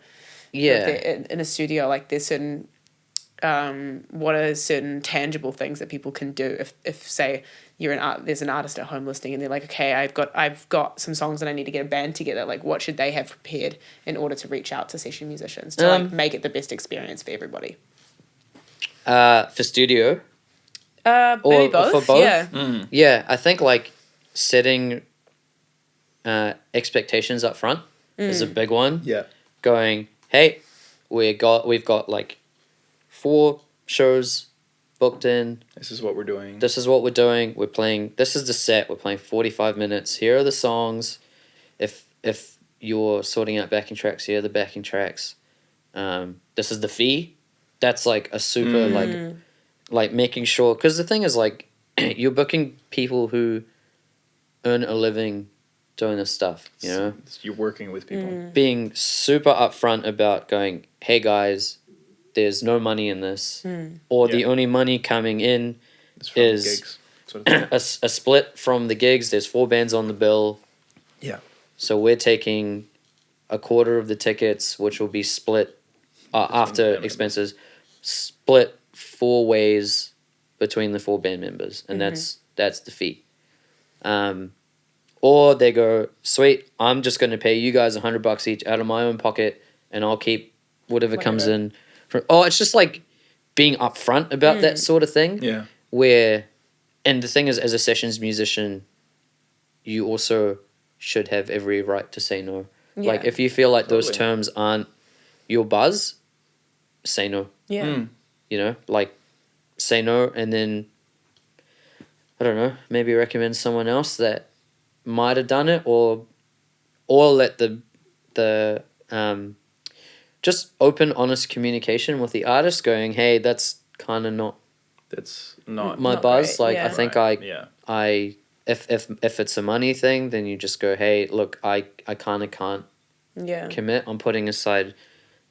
Speaker 1: if
Speaker 3: Yeah.
Speaker 1: they're in a studio, like there's certain what are certain tangible things that people can do if say there's an artist at home listening and they're like, okay, I've got some songs and I need to get a band together. Like what should they have prepared in order to reach out to session musicians to like make it the best experience for everybody?
Speaker 3: For studio,
Speaker 1: Maybe
Speaker 3: or
Speaker 1: both.
Speaker 3: for both?
Speaker 1: Yeah.
Speaker 3: Yeah, I think like setting expectations up front is a big one.
Speaker 2: Yeah.
Speaker 3: Going, hey, we've got like 4 shows booked in.
Speaker 2: This is what we're doing.
Speaker 3: This is what we're doing. We're playing. This is the set. We're playing 45 minutes. Here are the songs. If you're sorting out backing tracks, here are the backing tracks. This is the fee. That's like a super like making sure, because the thing is like you're booking people who earn a living doing this stuff, you know,
Speaker 2: You're working with people.
Speaker 3: being super upfront about going, hey guys, there's no money in this, or the
Speaker 2: Yeah.
Speaker 3: only money coming in
Speaker 2: It's from
Speaker 3: is
Speaker 2: gigs. Sort of thing.
Speaker 3: a split from the gigs. There's 4 bands on the bill,
Speaker 2: Yeah.
Speaker 3: so we're taking a quarter of the tickets, which will be split after
Speaker 2: band members.
Speaker 3: expenses, split 4 ways between the 4 band members, and that's the fee. Or they go, sweet, I'm just going to pay you guys $100 each out of my own pocket, and I'll keep whatever comes in. It's just like being upfront about that sort of thing.
Speaker 2: Yeah.
Speaker 3: Where, and the thing is, as a sessions musician, you also should have every right to say no. Like
Speaker 1: Yeah.
Speaker 3: if you feel like those
Speaker 2: Totally.
Speaker 3: terms aren't your buzz, say no.
Speaker 1: Yeah.
Speaker 3: You know, like say no, and then I don't know, maybe recommend someone else that might have done it, or let the just open, honest communication with the artist, going, hey, that's kind of not
Speaker 2: That's not
Speaker 3: my
Speaker 1: Not
Speaker 3: buzz.
Speaker 1: great,
Speaker 3: Like
Speaker 1: yeah.
Speaker 3: I think
Speaker 2: right. Yeah.
Speaker 3: if it's a money thing, then you just go, hey, look, I kind of can't
Speaker 1: Yeah.
Speaker 3: commit. I'm putting aside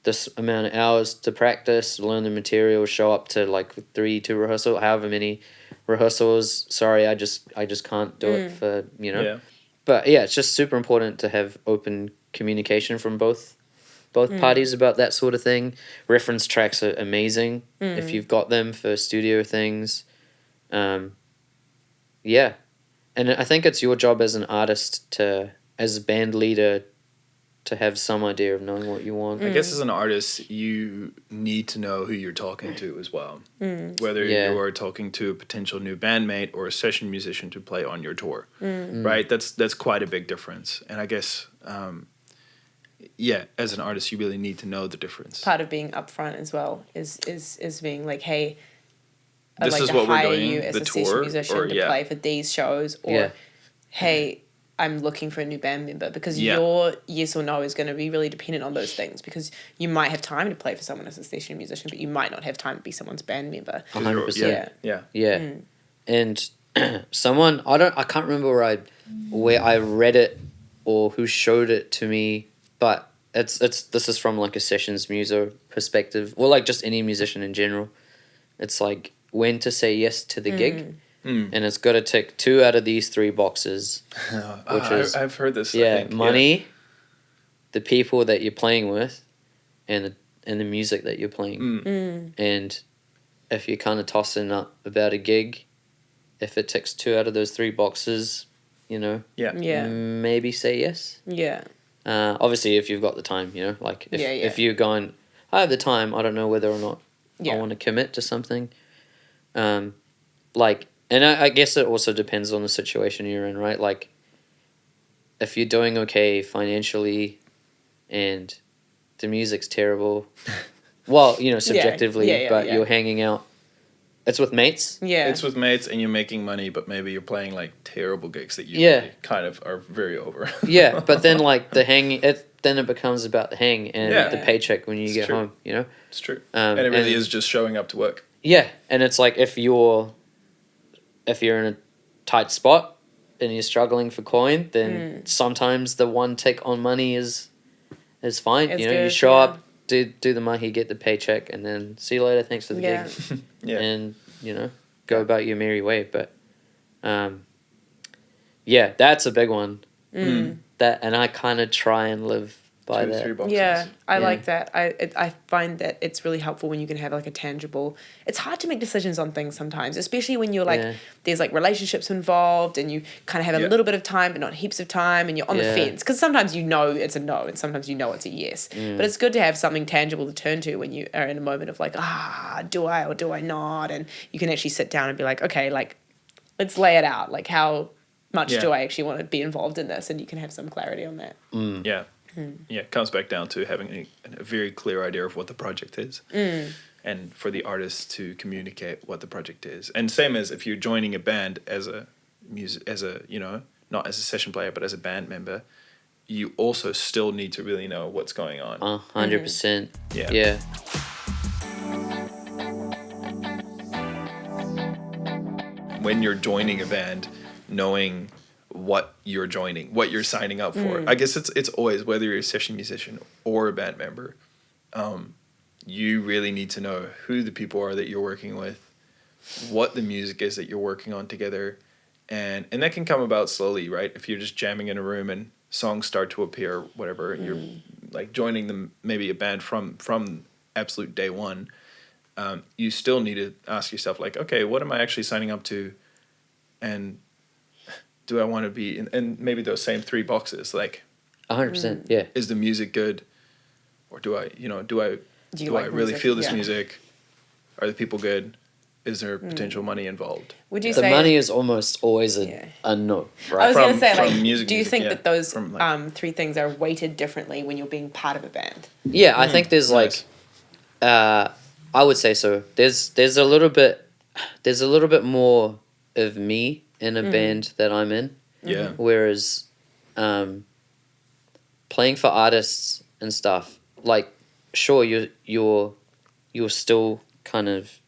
Speaker 3: this amount of hours to practice, learn the material, show up to like 3 to rehearsal, however many rehearsals. Sorry, I just can't do it for, you know.
Speaker 2: Yeah.
Speaker 3: But yeah, it's just super important to have open communication from both both parties about that sort of thing. Reference tracks are amazing if you've got them for studio things. Yeah. And I think it's your job as an artist as a band leader, to have some idea of knowing what you want.
Speaker 2: I guess as an artist, you need to know who you're talking to as well. Whether you are talking to a potential new bandmate or a session musician to play on your tour, right? That's quite a big difference. And I guess, as an artist, you really need to know the difference.
Speaker 1: Part of being upfront as well is being like, hey, I'd
Speaker 2: this
Speaker 1: like
Speaker 2: is
Speaker 1: to
Speaker 2: what we're
Speaker 1: hire
Speaker 2: doing,
Speaker 1: you as
Speaker 2: the
Speaker 1: a
Speaker 2: tour,
Speaker 1: session musician
Speaker 2: or,
Speaker 1: to play for these shows, or hey, I'm looking for a new band member, because your yes or no is going to be really dependent on those things, because you might have time to play for someone as a session musician, but you might not have time to be someone's band member.
Speaker 3: 100%.
Speaker 2: Yeah.
Speaker 3: And someone, I can't remember where I read it or who showed it to me, but this is from like a sessions muso perspective, or like just any musician in general. It's like when to say yes to the gig. And it's got to tick 2 out of these 3 boxes, which is
Speaker 2: I've heard this.
Speaker 3: Money, the people that you're playing with, and the music that you're playing. And if you're kind of tossing up about a gig, if it ticks 2 out of those 3 boxes, maybe say yes.
Speaker 1: Yeah.
Speaker 3: Obviously, if you've got the time, like if you're going, I have the time, I don't know whether or not I want to commit to something. And I guess it also depends on the situation you're in, right? Like, if you're doing okay financially and the music's terrible, well, subjectively, but you're hanging out, it's with mates.
Speaker 1: Yeah.
Speaker 2: It's with mates and you're making money, but maybe you're playing, like, terrible gigs that you really kind of are very over.
Speaker 3: But then, like, then it becomes about the hang and the paycheck when you get home,
Speaker 2: It's true. And it really is just showing up to work.
Speaker 3: Yeah, and it's like if you're in a tight spot and you're struggling for coin, then sometimes the one tick on money is fine.
Speaker 1: It's
Speaker 3: you
Speaker 1: good,
Speaker 3: show up, do the mahi, get the paycheck, and then see you later. Thanks for the gig. And go about your merry way. But that's a big one. That, and I kind of try and live by
Speaker 2: 2 to 3
Speaker 3: that.
Speaker 2: boxes.
Speaker 1: Yeah, I like that. I find that it's really helpful when you can have like a tangible. It's hard to make decisions on things sometimes, especially when you're like there's like relationships involved and you kind of have a little bit of time but not heaps of time, and you're on the fence, because sometimes it's a no and sometimes it's a yes. But it's good to have something tangible to turn to when you are in a moment of like, do I or do I not? And you can actually sit down and be like, okay, like let's lay it out. Like how much do I actually want to be involved in this? And you can have some clarity on that.
Speaker 2: Yeah. Yeah, it comes back down to having a very clear idea of what the project is, and for the artist to communicate what the project is. And same as if you're joining a band as a not as a session player but as a band member, you also still need to really know what's going on.
Speaker 3: 100%. Yeah.
Speaker 2: When you're joining a band, knowing what you're joining, what you're signing up for. I guess it's always, whether you're a session musician or a band member, you really need to know who the people are that you're working with, what the music is that you're working on together, and that can come about slowly, right? If you're just jamming in a room and songs start to appear, whatever, you're like joining them, maybe a band from absolute day one, you still need to ask yourself, like, okay, what am I actually signing up to, and do I want to be in, and maybe those same 3 boxes, like
Speaker 3: 100%, yeah.
Speaker 2: Is the music good, or do I really feel this music? Are the people good? Is there potential money involved?
Speaker 1: Would you
Speaker 3: the
Speaker 1: say
Speaker 3: money is almost always a no, right?
Speaker 1: I was going to say, like,
Speaker 2: music,
Speaker 1: do you think that those
Speaker 2: from, like,
Speaker 1: 3 things are weighted differently when you're being part of a band?
Speaker 3: Yeah, I think there's
Speaker 2: nice.
Speaker 3: I would say so. There's a little bit more of me in a band that I'm in.
Speaker 2: Yeah.
Speaker 3: Whereas playing for artists and stuff, like, sure, you're still kind of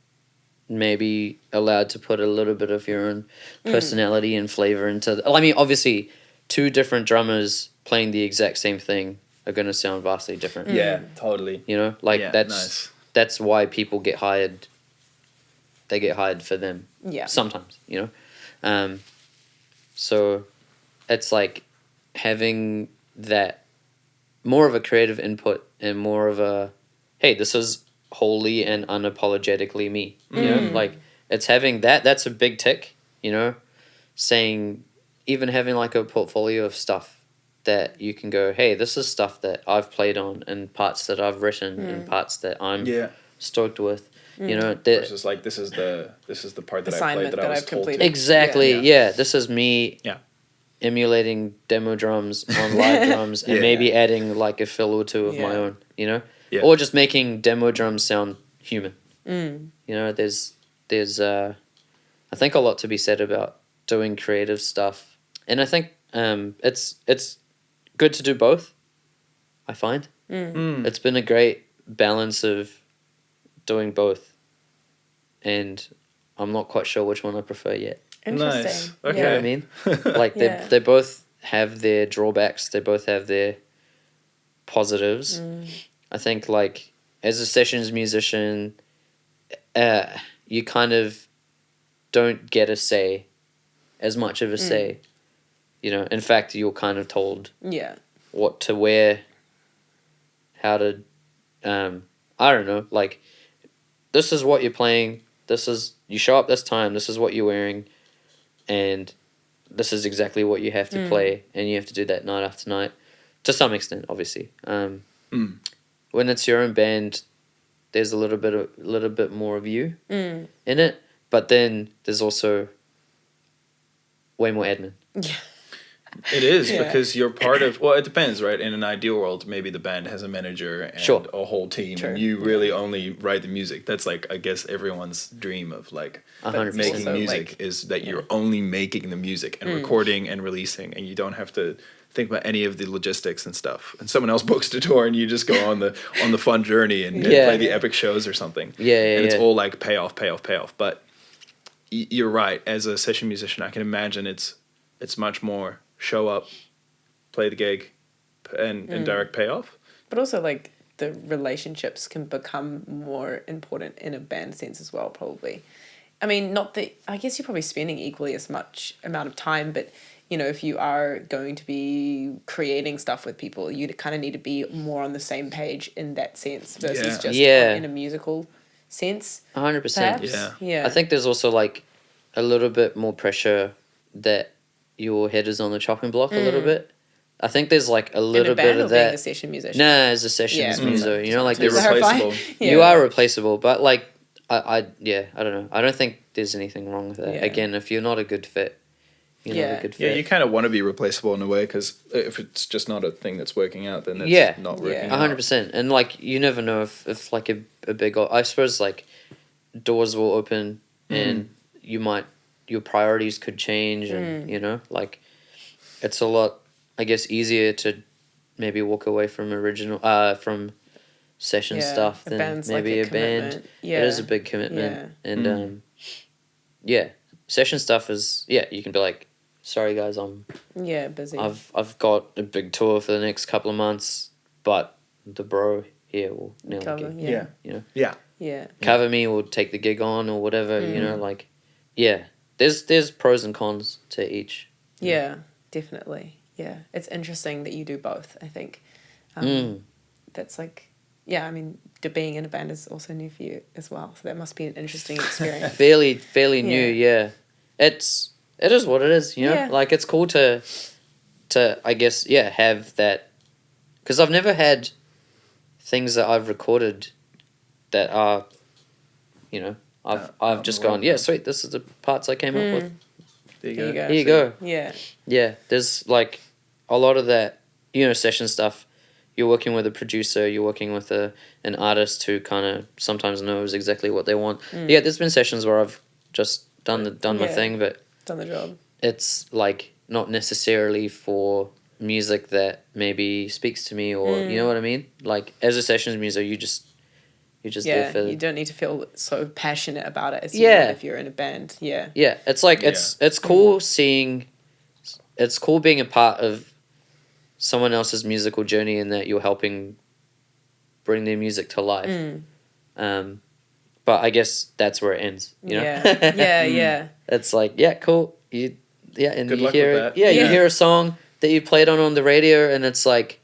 Speaker 3: maybe allowed to put a little bit of your own personality and flavor into I mean, obviously 2 different drummers playing the exact same thing are going to sound vastly different.
Speaker 2: Yeah, totally.
Speaker 3: That's why people get hired. They get hired for them.
Speaker 1: Yeah.
Speaker 3: Sometimes, So it's like having that more of a creative input and more of a, hey, this is wholly and unapologetically me. You know, like it's having that's a big tick, you know, saying, even having like a portfolio of stuff that you can go, hey, this is stuff that I've played on and parts that I've written and parts that I'm stoked with. You know,
Speaker 2: versus like this is the part that I played that I was
Speaker 1: I've
Speaker 2: told to.
Speaker 1: completed.
Speaker 3: Exactly. Yeah. This is me.
Speaker 2: Yeah.
Speaker 3: Emulating demo drums on live drums and maybe adding like a fill or two of my own. You know, or just making demo drums sound human. You know, there's I think a lot to be said about doing creative stuff, and I think it's good to do both. I find it's been a great balance of doing both, and I'm not quite sure which one I prefer yet.
Speaker 1: Interesting.
Speaker 2: Nice.
Speaker 3: You know what I mean? Like they both have their drawbacks. They both have their positives. I think like as a sessions musician, you kind of don't get a say, as much of a say. You know, in fact, you're kind of told what to wear, how to, I don't know, like, this is what you're playing, you show up this time, this is what you're wearing, and this is exactly what you have to play, and you have to do that night after night, to some extent, obviously. When it's your own band, there's a little bit more of you in it, but then there's also way more admin.
Speaker 1: Yeah.
Speaker 2: It is because you're part of. Well, it depends, right? In an ideal world, maybe the band has a manager and a whole team, and you really only write the music. That's like, I guess, everyone's dream of like
Speaker 3: 100%.
Speaker 2: making music is that you're only making the music and recording and releasing, and you don't have to think about any of the logistics and stuff. And someone else books the tour, and you just go on the fun journey and play the epic shows or something. And it's all like payoff. But you're right. As a session musician, I can imagine it's much more show up, play the gig, and direct payoff.
Speaker 1: But also, like, the relationships can become more important in a band sense as well, probably. I mean, not that, I guess you're probably spending equally as much amount of time, but, you know, if you are going to be creating stuff with people, you kind of need to be more on the same page in that sense versus just in a musical sense.
Speaker 3: 100%.
Speaker 1: Yeah.
Speaker 3: I think there's also, like, a little bit more pressure that your head is on the chopping block a little bit. I think there's like a little bit of that.
Speaker 1: Being a session musician.
Speaker 3: No, as a sessions muso, you know, like
Speaker 2: you're replaceable.
Speaker 3: You are replaceable, but like I don't know. I don't think there's anything wrong with that.
Speaker 1: Yeah.
Speaker 3: Again, if you're not a good fit, you're not a good fit.
Speaker 2: Yeah, you kind of want to be replaceable in a way, because if it's just not a thing that's working out, then it's not working out.
Speaker 3: 100%. And like you never know if like a big, I suppose like doors will open and your priorities could change, and you know, like it's a lot, I guess, easier to maybe walk away from from session stuff than maybe
Speaker 1: like
Speaker 3: a band. It is a big commitment, and session stuff is you can be like, sorry guys, I'm
Speaker 1: busy.
Speaker 3: I've got a big tour for the next couple of months, but the bro here will nail the gig. You know, cover me or take the gig on or whatever. You know, like There's pros and cons to each.
Speaker 1: Yeah, definitely. Yeah, it's interesting that you do both, I think. That's like, I mean, being in a band is also new for you as well, so that must be an interesting experience.
Speaker 3: fairly new, It is what it is, you know? Like, it's cool to I guess, have that, because I've never had things that I've recorded that are, you know, I've just gone, sweet, this is the parts I came up with.
Speaker 2: There you go.
Speaker 3: Here you go.
Speaker 1: Yeah.
Speaker 3: There's like a lot of that, you know, session stuff. You're working with a producer, you're working with an artist who kind of sometimes knows exactly what they want. There's been sessions where I've just done my thing, but
Speaker 1: done the job.
Speaker 3: It's like not necessarily for music that maybe speaks to me, or you know what I mean? Like as a sessions muso, you just
Speaker 1: you don't need to feel so passionate about it as you would if you're in a band.
Speaker 3: It's like it's cool seeing, it's cool being a part of someone else's musical journey, and that you're helping bring their music to life. But I guess that's where it ends, you know? It's like, cool, and
Speaker 2: good
Speaker 3: you
Speaker 2: luck
Speaker 3: hear
Speaker 2: with that.
Speaker 3: you hear a song that you played on the radio, and it's like,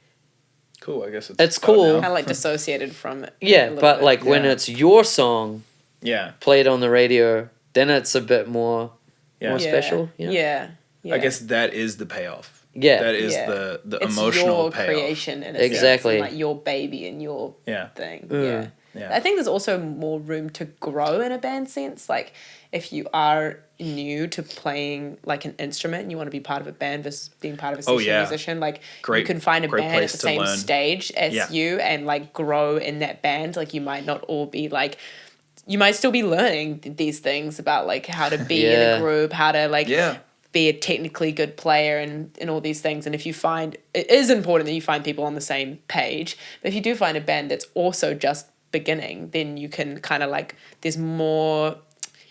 Speaker 2: cool. I guess
Speaker 3: It's cool.
Speaker 1: Kind of like dissociated from it.
Speaker 3: Yeah, but
Speaker 1: bit.
Speaker 3: like when it's your song played on the radio, then it's a bit more special. You know?
Speaker 1: Yeah.
Speaker 2: I guess that is the payoff.
Speaker 3: Yeah.
Speaker 2: That is the
Speaker 1: it's
Speaker 2: emotional
Speaker 1: your
Speaker 2: payoff.
Speaker 1: creation in a
Speaker 3: Exactly.
Speaker 1: sense, and like your baby and your thing.
Speaker 3: Mm.
Speaker 1: Yeah. I think there's also more room to grow in a band sense. Like if you are new to playing like an instrument and you want to be part of a band versus being part of a session musician, like you can find a band at the same stage as you and like grow in that band. Like you might not all be like, you might still be learning these things about like how to be in a group, how to like be a technically good player and all these things. And if you find, it is important that you find people on the same page, but if you do find a band that's also just beginning, then you can kind of like, there's more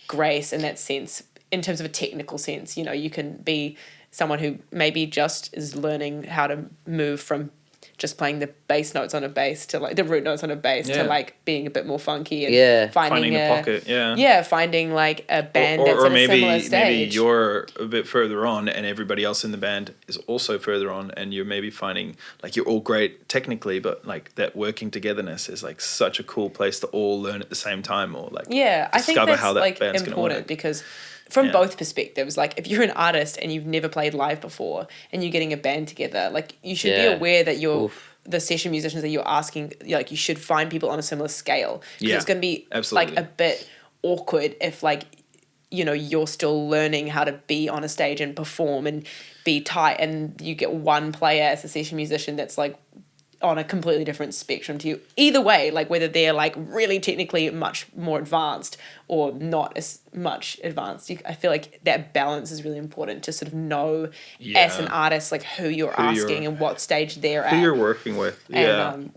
Speaker 1: grace in that sense, in terms of a technical sense. You know, you can be someone who maybe just is learning how to move from just playing the bass notes on a bass to like the root notes on a bass to like being a bit more funky and finding
Speaker 2: the pocket,
Speaker 1: finding like a band that's at a similar stage.
Speaker 2: Maybe you're a bit further on and everybody else in the band is also further on, and you're maybe finding like you're all great technically, but like that working togetherness is like such a cool place to all learn at the same time, or like
Speaker 1: I think that's
Speaker 2: how that
Speaker 1: like
Speaker 2: band's
Speaker 1: important because from both perspectives, like if you're an artist and you've never played live before and you're getting a band together, like you should be aware that you're the session musicians that you're asking, like you should find people on a similar scale. Because it's going to be like a bit awkward if like, you know, you're still learning how to be on a stage and perform and be tight, and you get one player as a session musician that's like on a completely different spectrum to you. Either way, like whether they're like really technically much more advanced or not as much advanced, I feel like that balance is really important to sort of know as an artist like who you're asking and what stage they're at,
Speaker 2: who you're working with,
Speaker 1: and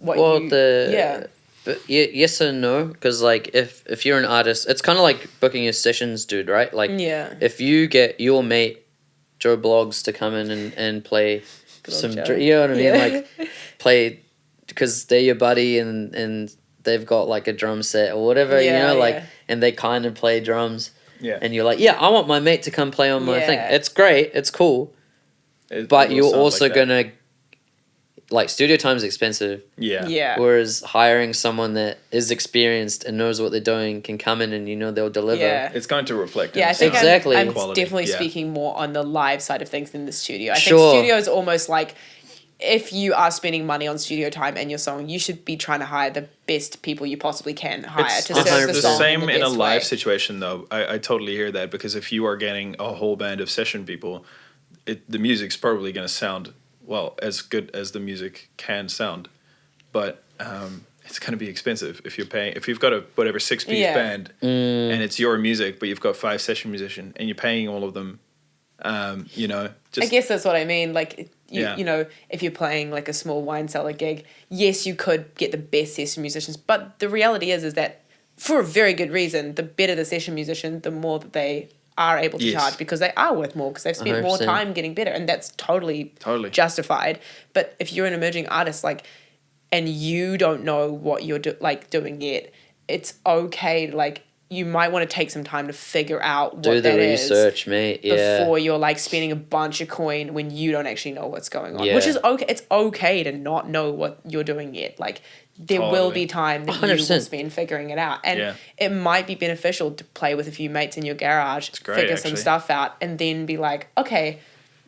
Speaker 3: But yes and no, because like if you're an artist, it's kind of like booking your sessions dude, right? Like if you get your mate Joe Bloggs to come in and play some, you know what I mean, like play, because they're your buddy and they've got like a drum set or whatever, you know, like, and they kind of play drums, and you're like, I want my mate to come play on my thing. It's great, it's cool, but you're also like gonna like studio time's expensive, whereas hiring someone that is experienced and knows what they're doing can come in and you know they'll deliver.
Speaker 2: It's going to reflect
Speaker 1: I think
Speaker 3: exactly.
Speaker 1: I'm definitely speaking more on the live side of things than the studio. I think studio is almost like, if you are spending money on studio time and your song, you should be trying to hire the best people you possibly can hire to serve the song.
Speaker 2: It's the same in a live
Speaker 1: way.
Speaker 2: situation, though. I totally hear that, because if you are getting a whole band of session people, the music's probably going to sound, well, as good as the music can sound, but it's going to be expensive if you've got a whatever 6-piece band and it's your music, but you've got 5 session musicians and you're paying all of them. You know, just,
Speaker 1: I guess that's what I mean. Like, you know, if you're playing like a small wine cellar gig, yes, you could get the best session musicians, but the reality is that for a very good reason, the better the session musician, the more that they are able to charge, because they are worth more, because they've spent 100%. More time getting better, and that's totally justified. But if you're an emerging artist, like, and you don't know what you're doing yet, it's okay. Like, you might want to take some time to figure out what that is. Do the
Speaker 3: research, mate.
Speaker 1: Before you're like spending a bunch of coin when you don't actually know what's going on. Which is okay. It's okay to not know what you're doing yet. Like, there will be time that 100%. You will spend figuring it out. And it might be beneficial to play with a few mates in your garage, figure some stuff out, and then be like, okay,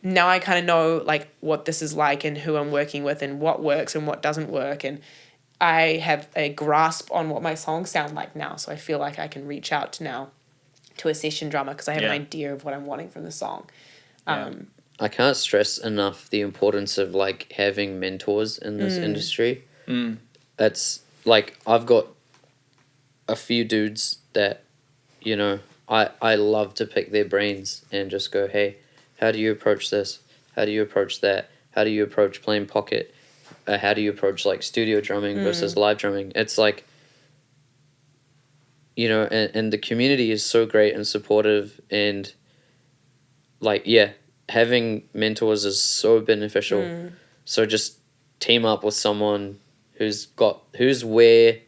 Speaker 1: now I kind of know like what this is like and who I'm working with and what works and what doesn't work. And I have a grasp on what my songs sound like now, so I feel like I can reach out to a session drummer because I have an idea of what I'm wanting from the song.
Speaker 3: I can't stress enough the importance of like having mentors in this industry. That's like, I've got a few dudes that, you know, I love to pick their brains and just go, hey, how do you approach this? How do you approach that? How do you approach playing pocket? How do you approach like studio drumming versus live drumming? It's like, you know, and the community is so great and supportive, and like, having mentors is so beneficial. So just team up with someone who's where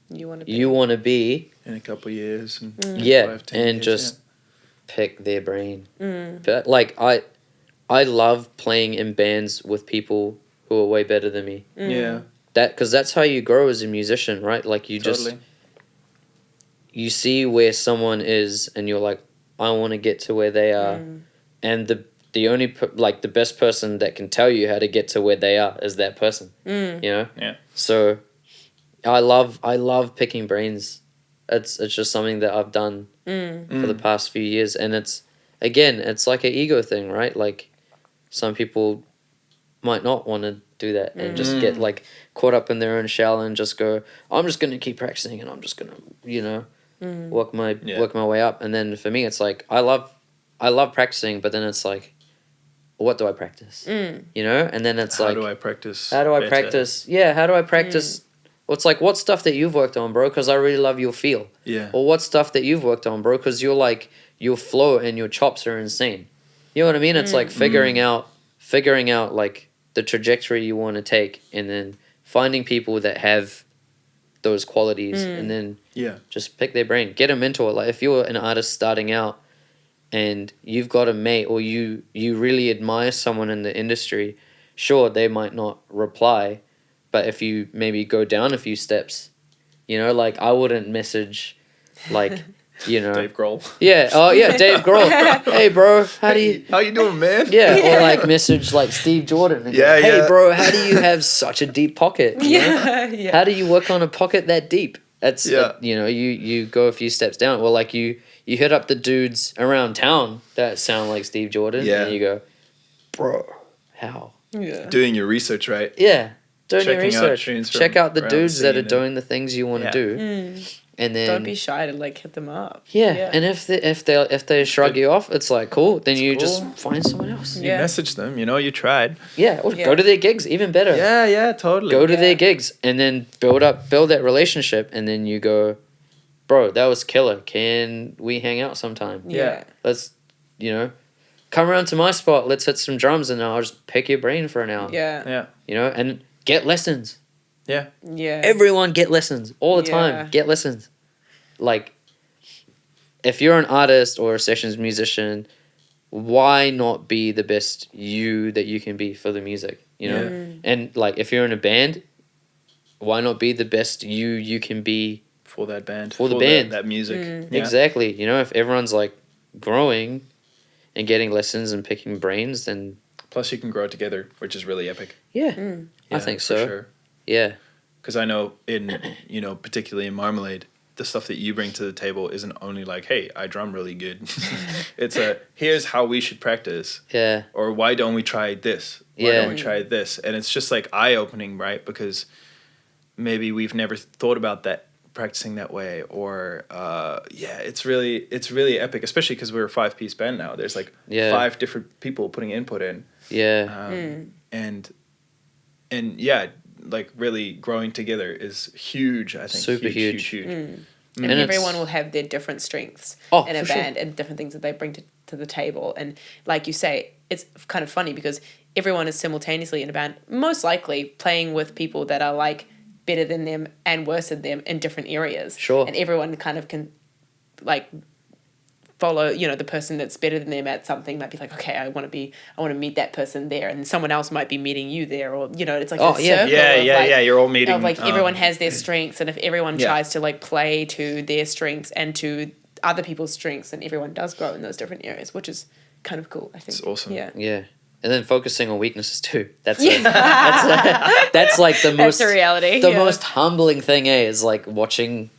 Speaker 3: you want to be
Speaker 2: in a couple of years, and 5, 10
Speaker 3: and
Speaker 2: years,
Speaker 3: just pick their brain. But like, I love playing in bands with people who are way better than me.
Speaker 2: Yeah.
Speaker 3: Because that's how you grow as a musician, right? Like you
Speaker 2: Totally.
Speaker 3: you see where someone is and you're like, I want to get to where they are. And the only the best person that can tell you how to get to where they are is that person. You know?
Speaker 2: Yeah.
Speaker 3: So I love picking brains. It's just something that I've done for the past few years, and it's like an ego thing, right? Like some people might not want to do that and just get like caught up in their own shell and just go, I'm just going to keep practicing and I'm just going to, work my way up. And then for me, it's like, I love practicing, but then it's like, what do I practice? You know? And then it's
Speaker 2: how
Speaker 3: like,
Speaker 2: do I practice?
Speaker 3: How do I
Speaker 2: better?
Speaker 3: practice? Yeah. How do I practice? Well, it's like, what stuff that you've worked on, bro? Because I really love your feel.
Speaker 2: Yeah.
Speaker 3: Or what stuff that you've worked on, bro? Because you're like, your flow and your chops are insane. You know what I mean? It's like figuring out like the trajectory you want to take, and then finding people that have those qualities, and then just pick their brain, get a mentor. Like if you're an artist starting out and you've got a mate, or you really admire someone in the industry, sure, they might not reply, but if you maybe go down a few steps, like I wouldn't message like
Speaker 2: Dave Grohl.
Speaker 3: Yeah. Oh, yeah. Dave Grohl. Hey, bro. How
Speaker 2: you doing, man?
Speaker 3: Yeah. Or like message like Steve Jordan. And
Speaker 2: Yeah,
Speaker 3: go, hey,
Speaker 2: yeah.
Speaker 3: bro. How do you have such a deep pocket? You know?
Speaker 1: Yeah.
Speaker 3: How do you work on a pocket that deep? That's
Speaker 2: Yeah.
Speaker 3: You go a few steps down. Well, like you hit up the dudes around town that sound like Steve Jordan.
Speaker 2: Yeah.
Speaker 3: And you go, bro, how?
Speaker 1: Yeah.
Speaker 2: Doing your research, right?
Speaker 3: Yeah. Doing your
Speaker 2: Checking out
Speaker 3: research.
Speaker 2: tunes from
Speaker 3: Check out the
Speaker 2: around the
Speaker 3: dudes that are
Speaker 2: scene
Speaker 3: doing the things you want to do. And then
Speaker 1: Don't be shy to like hit them up.
Speaker 3: Yeah. And if they shrug you off, it's like cool. Then you just
Speaker 2: cool.
Speaker 3: find someone else.
Speaker 2: You message them, you tried.
Speaker 3: Yeah, or go to their gigs, even better.
Speaker 2: Yeah, totally.
Speaker 3: Go to their gigs and then build that relationship, and then you go, bro, that was killer. Can we hang out sometime?
Speaker 1: Yeah.
Speaker 3: Let's, come around to my spot. Let's hit some drums, and I'll just pick your brain for an hour.
Speaker 1: Yeah.
Speaker 2: Yeah.
Speaker 3: And get lessons.
Speaker 2: Yeah.
Speaker 1: Yeah.
Speaker 3: Everyone get lessons all the time. Get lessons. Like, if you're an artist or a sessions musician, why not be the best you that you can be for the music, And, like, if you're in a band, why not be the best you can be
Speaker 2: for that band.
Speaker 3: For the band.
Speaker 2: That music. Yeah.
Speaker 3: Exactly. If everyone's, like, growing and getting lessons and picking brains, then...
Speaker 2: Plus you can grow together, which is really epic.
Speaker 3: Yeah. I think so.
Speaker 2: For sure.
Speaker 3: Yeah.
Speaker 2: Because I know particularly in Marmalade, the stuff that you bring to the table isn't only like, hey, I drum really good. It's here's how we should practice.
Speaker 3: Yeah.
Speaker 2: Or why don't we try this? Why don't we try this? And it's just like eye-opening, right? Because maybe we've never thought about that, practicing that way. Or, it's really epic, especially because we're a 5-piece band now. There's like 5 different people putting input in.
Speaker 3: Yeah.
Speaker 2: And yeah, like really growing together is huge, I think.
Speaker 3: Super huge.
Speaker 1: And everyone will have their different strengths in a band and different things that they bring to the table. And like you say, it's kind of funny because everyone is simultaneously in a band, most likely playing with people that are like better than them and worse than them in different areas.
Speaker 3: Sure.
Speaker 1: And everyone kind of can like follow, the person that's better than them at something might be like, okay, I want to meet that person there, and someone else might be meeting you there, or it's like circle of
Speaker 2: you're all meeting
Speaker 1: of like everyone has their strengths, and if everyone tries to like play to their strengths and to other people's strengths, then everyone does grow in those different areas, which is kind of cool, I think.
Speaker 2: It's awesome.
Speaker 3: Yeah. And then focusing on weaknesses too. That's like the most
Speaker 1: that's a reality.
Speaker 3: The most humbling thing is like watching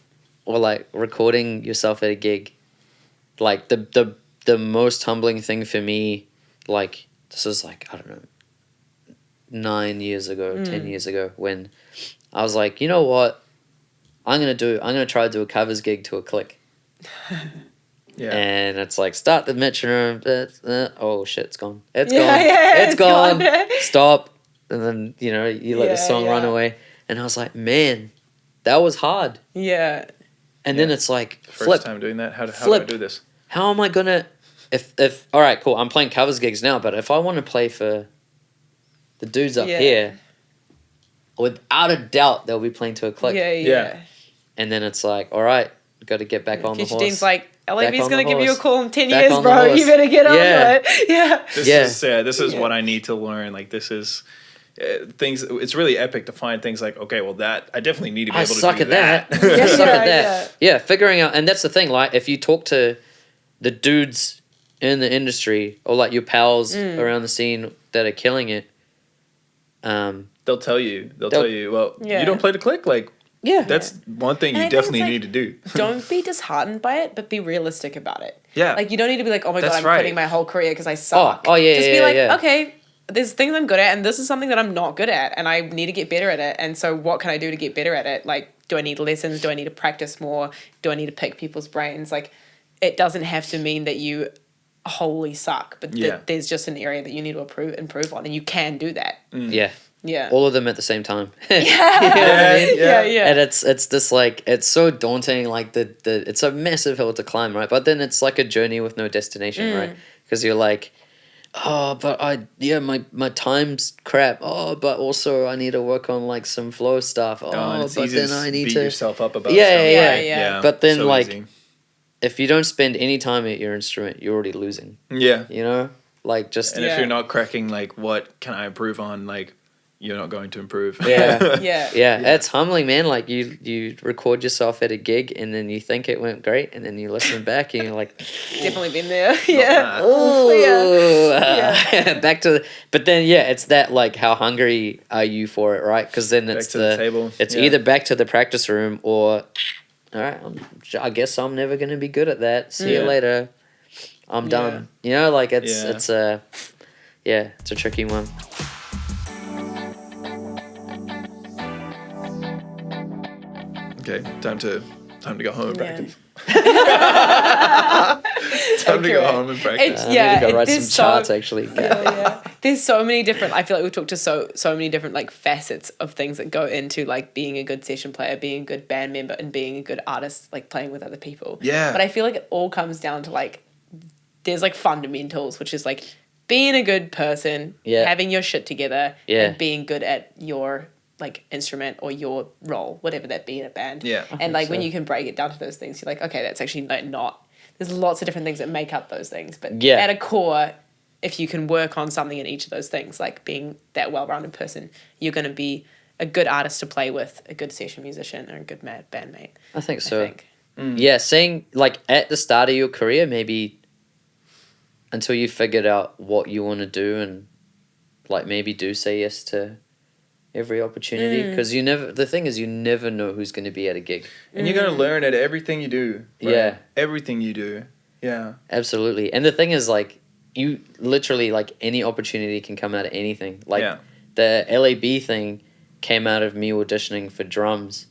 Speaker 3: or like recording yourself at a gig. Like the most humbling thing for me, like this is like, I don't know, 9 years ago, 10 years ago, when I was like, you know what, I'm gonna try to do a covers gig to a click. And it's like, start the metronome, oh shit, it's gone. It's gone. Stop. And then, you let the song run away. And I was like, man, that was hard.
Speaker 1: Yeah.
Speaker 3: And then it's like,
Speaker 2: First time doing that, how do I do this?
Speaker 3: How am I gonna, if all right, cool, I'm playing covers gigs now, but if I want to play for the dudes up here, without a doubt they'll be playing to a click.
Speaker 1: Yeah.
Speaker 3: And then it's like, all right, got to get back on the horse.
Speaker 1: Dean's like, LAB's going to give you a call in 10
Speaker 3: Back
Speaker 1: years,
Speaker 3: on the
Speaker 1: bro.
Speaker 3: horse.
Speaker 1: You better get on it. Yeah.
Speaker 2: This is what I need to learn. Like this is, things. It's really epic to find things like, okay, well, that I definitely need to be
Speaker 3: I
Speaker 2: able
Speaker 3: suck
Speaker 2: to do
Speaker 3: at that.
Speaker 2: that.
Speaker 3: I suck at
Speaker 1: Yeah,
Speaker 3: that. Yeah, figuring out, and that's the thing. Like, if you talk to the dudes in the industry or like your pals around the scene that are killing it,
Speaker 2: They'll tell you. They'll tell you. Well, you don't play the click. Like,
Speaker 3: yeah,
Speaker 2: that's one thing
Speaker 1: And
Speaker 2: you
Speaker 1: I think it's
Speaker 2: definitely
Speaker 1: like,
Speaker 2: need to do.
Speaker 1: Don't be disheartened by it, but be realistic about it.
Speaker 2: Yeah.
Speaker 1: Like, you don't need to be like, oh my God,
Speaker 2: That's
Speaker 1: I'm
Speaker 2: right.
Speaker 1: quitting my whole career because I suck.
Speaker 3: Oh, yeah,
Speaker 1: Just
Speaker 3: yeah,
Speaker 1: be like,
Speaker 3: yeah.
Speaker 1: okay, there's things I'm good at, and this is something that I'm not good at, and I need to get better at it. And so what can I do to get better at it? Like, do I need lessons? Do I need to practice more? Do I need to pick people's brains? Like, it doesn't have to mean that you wholly suck, but there's just an area that you need to improve on, and you can do that.
Speaker 3: yeah.
Speaker 1: Yeah.
Speaker 3: All of them at the same time.
Speaker 1: Yeah.
Speaker 3: You know what I mean?
Speaker 1: Yeah.
Speaker 3: And it's this like, it's so daunting, like the it's a massive hill to climb, right? But then it's like a journey with no destination, right? Because you're like, oh, but my time's crap. Oh, but also I need to work on like some flow stuff. Oh,
Speaker 2: And it's
Speaker 3: but
Speaker 2: easy
Speaker 3: then
Speaker 2: to
Speaker 3: I need
Speaker 2: beat
Speaker 3: to
Speaker 2: yourself up about
Speaker 3: Yeah,
Speaker 2: stuff.
Speaker 3: yeah,
Speaker 1: yeah.
Speaker 3: But then
Speaker 2: So
Speaker 3: like,
Speaker 2: easy.
Speaker 3: if you don't spend any time at your instrument, you're already losing.
Speaker 2: Yeah.
Speaker 3: You know, like just
Speaker 2: And if you're not cracking, like, what can I improve on? Like, you're not going to improve.
Speaker 3: Yeah.
Speaker 1: Yeah.
Speaker 3: It's humbling, man. Like you record yourself at a gig and then you think it went great and then you listen back and you're like,
Speaker 1: Definitely been there. Yeah.
Speaker 3: ooh, back to. But then it's that like how hungry are you for it, right? Because then it's
Speaker 2: to the table.
Speaker 3: It's
Speaker 2: Yeah.
Speaker 3: either back to the practice room or, all right, I guess I'm never gonna be good at that. See you later. I'm done. You know, like it's a tricky one.
Speaker 2: Okay, time to go home and
Speaker 1: Yeah.
Speaker 2: practice. Time to go home and practice.
Speaker 3: I need to go write some
Speaker 1: there's
Speaker 3: charts actually.
Speaker 1: There's so many different. I feel like we've talked to so many different like facets of things that go into like being a good session player, being a good band member, and being a good artist, like playing with other people.
Speaker 2: Yeah.
Speaker 1: But I feel like it all comes down to like there's like fundamentals, which is like being a good person, having your shit together, and being good at your like instrument or your role, whatever that be in a band.
Speaker 2: Yeah.
Speaker 1: And like when you can break it down to those things, you're like, okay, that's actually like not. There's lots of different things that make up those things, but at a core, if you can work on something in each of those things, like being that well-rounded person, you're going to be a good artist to play with, a good session musician, or a good bandmate.
Speaker 3: I think so. Yeah, saying like at the start of your career, maybe until you figured out what you want to do and like maybe do say yes to every opportunity, because the thing is you never know who's going to be at a gig,
Speaker 2: And you're going to learn at everything you do. Right?
Speaker 3: Yeah.
Speaker 2: Everything you do. Yeah.
Speaker 3: Absolutely. And the thing is like you literally like any opportunity can come out of anything. Like the LAB thing came out of me auditioning for drums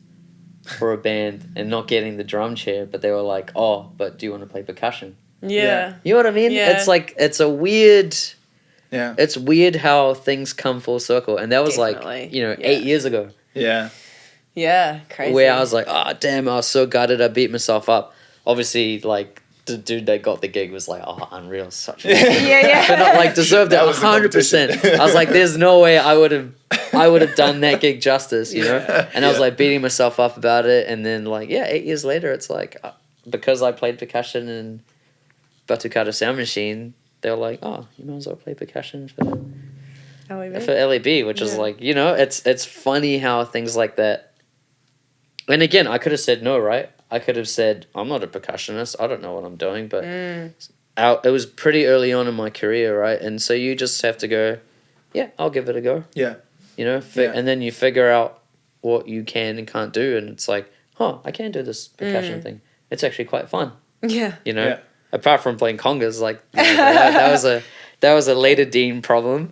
Speaker 3: for a band and not getting the drum chair, but they were like, oh, but do you want to play percussion?
Speaker 1: Yeah.
Speaker 3: You know what I mean?
Speaker 1: Yeah.
Speaker 3: It's like, it's a weird...
Speaker 2: Yeah.
Speaker 3: It's weird how things come full circle. And that was
Speaker 1: Definitely.
Speaker 3: like, 8 years ago.
Speaker 2: Yeah.
Speaker 1: Yeah, crazy.
Speaker 3: Where I was like, oh, damn, I was so gutted. I beat myself up. Obviously, like, the dude that got the gig was like, oh, unreal. Such a but not, like, deserved it
Speaker 2: That was the
Speaker 3: 100%. I was like, there's no way I would have done that gig justice, you know? And I was like beating myself up about it. And then like, 8 years later, it's like, because I played percussion in Batucada Sound Machine, they were like, oh, you might as well play percussion for LAB, which is like, it's funny how things like that. And again, I could have said no, right? I could have said, I'm not a percussionist. I don't know what I'm doing. But it was pretty early on in my career, right? And so you just have to go, yeah, I'll give it a go.
Speaker 2: Yeah.
Speaker 3: And then you figure out what you can and can't do. And it's like, I can do this percussion thing. It's actually quite fun.
Speaker 1: Yeah.
Speaker 3: Apart from playing congas, like that was a later Dean problem.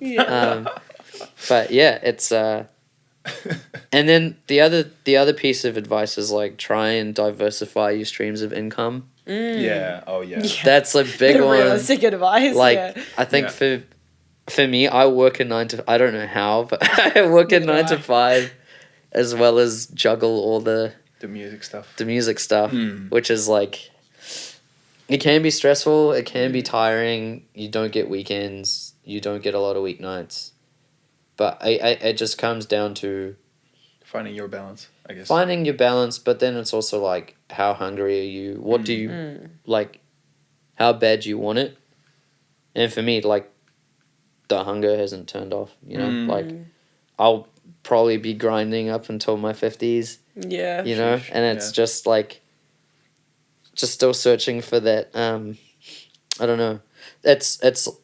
Speaker 3: But it's and then the other piece of advice is like try and diversify your streams of income.
Speaker 2: Yeah. Oh yeah.
Speaker 3: That's a big one.
Speaker 1: Realistic advice.
Speaker 3: Like I think for me, I work a 9 to. I don't know how, but I work a 9 to 5, as well as juggle all the
Speaker 2: music stuff.
Speaker 3: The music stuff, which is like. It can be stressful. It can be tiring. You don't get weekends. You don't get a lot of weeknights. But it just comes down to...
Speaker 2: Finding your balance, I guess.
Speaker 3: Finding your balance, but then it's also like, how hungry are you? What do you... Like, how bad do you want it? And for me, like, the hunger hasn't turned off, Like, I'll probably be grinding up until my 50s,
Speaker 1: Yeah.
Speaker 3: you know, and it's just like, just still searching for that. I don't know. It's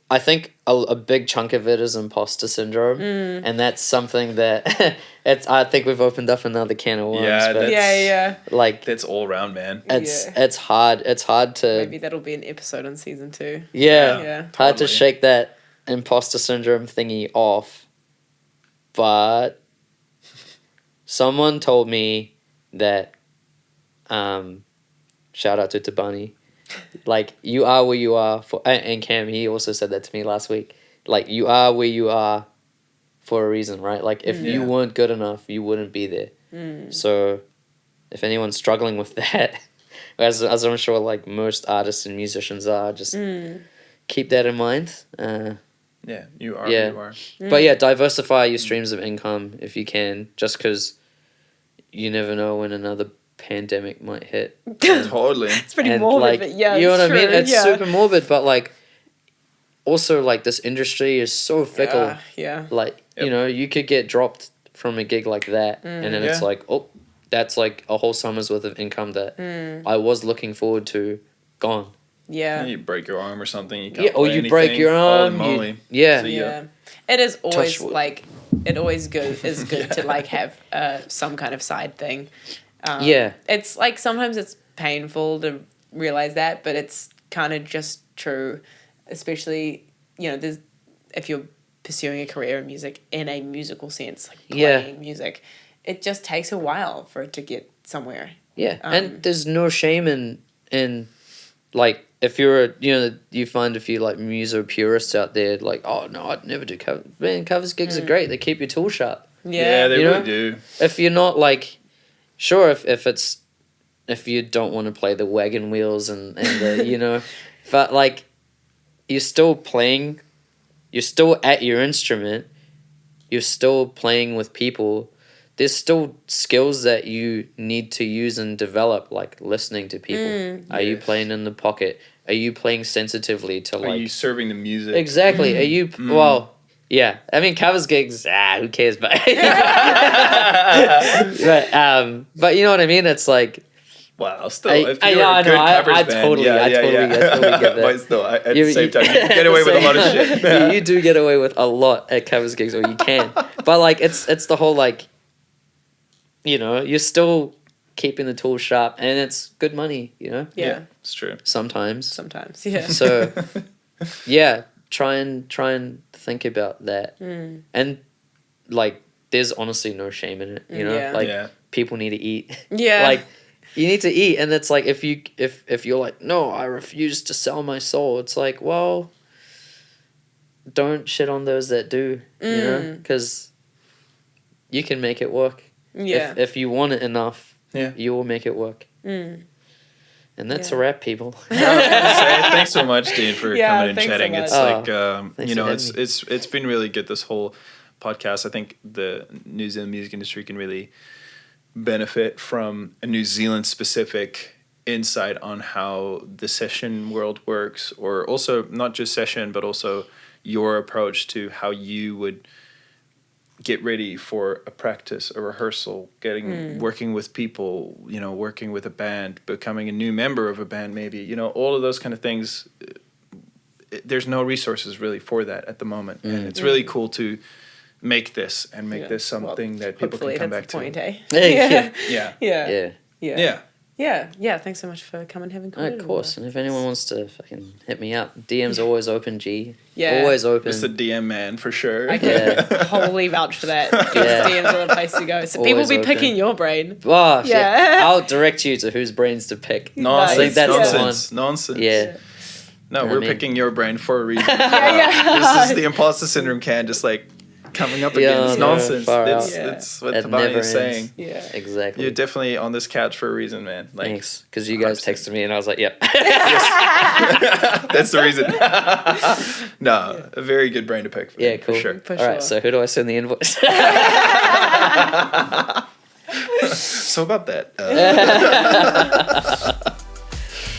Speaker 3: I think a big chunk of it is imposter syndrome, and that's something that I think we've opened up another can of worms.
Speaker 2: Yeah,
Speaker 3: but
Speaker 1: Yeah.
Speaker 3: like
Speaker 2: That's all around, man.
Speaker 3: it's hard. It's hard to
Speaker 1: Maybe that'll be an episode on season 2.
Speaker 3: yeah,
Speaker 1: Yeah.
Speaker 3: hard to
Speaker 2: Totally.
Speaker 3: shake that imposter syndrome thingy off. But someone told me that shout out to Tabani. Like, you are where you are for, and Cam, he also said that to me last week. Like, you are where you are for a reason, right? Like, if you
Speaker 2: Yeah.
Speaker 3: weren't good enough, you wouldn't be there. So, if anyone's struggling with that, as I'm sure like most artists and musicians are, just keep that in mind.
Speaker 2: Yeah, you are
Speaker 3: Yeah.
Speaker 2: who you are.
Speaker 3: But yeah, diversify your streams of income if you can, just because you never know when another pandemic might hit.
Speaker 2: Totally.
Speaker 1: It's pretty
Speaker 3: And,
Speaker 1: morbid,
Speaker 3: like,
Speaker 1: but yeah,
Speaker 3: you know
Speaker 1: it's
Speaker 3: what I mean?
Speaker 1: true,
Speaker 3: It's
Speaker 1: yeah.
Speaker 3: super morbid, but like, also like this industry is so fickle.
Speaker 1: Yeah.
Speaker 3: Like,
Speaker 2: Yep.
Speaker 3: you know, you could get dropped from a gig like that, and then it's
Speaker 2: Yeah.
Speaker 3: like, oh, that's like a whole summer's worth of income that I was looking forward to, gone.
Speaker 1: Yeah.
Speaker 2: You break your arm or something. You can't
Speaker 3: Yeah, or
Speaker 2: play
Speaker 3: you break
Speaker 2: anything.
Speaker 3: your
Speaker 2: Holy
Speaker 3: arm.
Speaker 2: moly.
Speaker 3: Yeah.
Speaker 2: See ya.
Speaker 1: Yeah. It is always
Speaker 3: wood.
Speaker 1: like it always is good to like have some kind of side thing.
Speaker 3: Yeah.
Speaker 1: It's like sometimes it's painful to realize that, but it's kind of just true, especially, you know, there's if you're pursuing a career in music in a musical sense, like
Speaker 3: Yeah.
Speaker 1: playing music, it just takes a while for it to get somewhere.
Speaker 3: Yeah, and there's no shame in like, if you're you know, you find a few like muso purists out there like, oh no, I'd never do cover. Man, covers gigs are great. They keep your tool sharp.
Speaker 2: Yeah, they
Speaker 3: You
Speaker 2: really
Speaker 3: know?
Speaker 2: do.
Speaker 3: If you're not like, sure, if you don't want to play the wagon wheels and the you know, but like, you're still playing, you're still at your instrument, you're still playing with people. There's still skills that you need to use and develop, like listening to people. Are you
Speaker 2: Yes.
Speaker 3: playing in the pocket? Are you playing sensitively to
Speaker 2: Are
Speaker 3: like...
Speaker 2: you serving the music?
Speaker 3: Exactly. Are you... Well, yeah. I mean, covers gigs, who cares? But, but you know what I mean? It's like...
Speaker 2: Wow, still,
Speaker 3: I
Speaker 2: if you're
Speaker 3: know,
Speaker 2: a good covers
Speaker 3: I
Speaker 2: band,
Speaker 3: totally get that.
Speaker 2: But still, at the same time, you can get away with a lot of shit.
Speaker 3: You do get away with a lot at covers gigs, or you can. But like, it's the whole like, you know, you're still keeping the tools sharp, and it's good money, you know.
Speaker 1: Yeah.
Speaker 2: It's true.
Speaker 3: Sometimes.
Speaker 1: Sometimes. Yeah.
Speaker 3: So, yeah, try and think about that, and like, there's honestly no shame in it, you know.
Speaker 1: Yeah.
Speaker 3: Like,
Speaker 2: Yeah.
Speaker 3: people need to eat.
Speaker 1: Yeah.
Speaker 3: Like, you need to eat, and it's like, if you're like, no, I refuse to sell my soul, it's like, well, don't shit on those that do, you know, because you can make it work.
Speaker 1: Yeah.
Speaker 3: If you want it enough,
Speaker 2: Yeah.
Speaker 3: you will make it work. And that's a
Speaker 1: Yeah.
Speaker 3: wrap, people.
Speaker 2: Say, thanks so much, Dean, for
Speaker 1: Yeah,
Speaker 2: coming and
Speaker 1: thanks so
Speaker 2: chatting.
Speaker 1: much.
Speaker 2: It's
Speaker 3: Oh,
Speaker 2: like
Speaker 3: thanks
Speaker 2: you know,
Speaker 3: for
Speaker 2: it's been really good, this whole podcast. I think the New Zealand music industry can really benefit from a New Zealand specific insight on how the session world works, or also not just session, but also your approach to how you would get ready for a practice, a rehearsal, working with people, you know, working with a band, becoming a new member of a band, maybe, you know, all of those kind of things. There's no resources really for that at the moment, and it's really cool to make this and make this something that people
Speaker 1: Hopefully
Speaker 2: can come
Speaker 1: that's
Speaker 2: back
Speaker 1: the point,
Speaker 2: to.
Speaker 1: eh?
Speaker 3: Yeah.
Speaker 2: Yeah.
Speaker 1: Yeah.
Speaker 3: Yeah.
Speaker 1: Yeah.
Speaker 2: Yeah.
Speaker 1: Yeah. Thanks so much for coming and having
Speaker 3: Oh, of course. And if anyone wants to fucking hit me up, DM's always open, G.
Speaker 1: Yeah.
Speaker 3: Always open.
Speaker 2: Just a DM man for sure.
Speaker 1: I can wholly vouch for that.
Speaker 3: Yeah.
Speaker 1: DMs are the place to go. So people
Speaker 3: Always
Speaker 1: be
Speaker 3: open.
Speaker 1: picking your brain.
Speaker 3: Oh,
Speaker 1: Yeah.
Speaker 3: yeah. I'll direct you to whose brains to pick.
Speaker 2: Nonsense.
Speaker 3: I think that's the
Speaker 2: nonsense. Nonsense.
Speaker 3: Yeah.
Speaker 2: No,
Speaker 3: I
Speaker 2: we're
Speaker 3: mean-
Speaker 2: picking your brain for a reason.
Speaker 1: Yeah.
Speaker 2: This is the imposter syndrome can just like coming up
Speaker 3: Yeah,
Speaker 2: again. It's
Speaker 3: no,
Speaker 2: nonsense.
Speaker 3: far
Speaker 2: It's,
Speaker 3: out.
Speaker 1: Yeah.
Speaker 2: it's what
Speaker 3: It
Speaker 2: Tabani
Speaker 3: never
Speaker 2: is
Speaker 3: ends.
Speaker 2: saying.
Speaker 1: Yeah.
Speaker 3: Exactly.
Speaker 2: You're definitely on this couch for a reason, man. Like,
Speaker 3: Thanks. Because you guys
Speaker 2: 100%.
Speaker 3: texted me and I was like, yep.
Speaker 2: that's the reason. No, a very good brain to pick for,
Speaker 3: Yeah,
Speaker 2: for
Speaker 3: cool.
Speaker 2: sure.
Speaker 1: For
Speaker 3: All right,
Speaker 1: sure.
Speaker 3: so who do I send the invoice?
Speaker 2: So about that.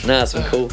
Speaker 3: Nah, it's been cool.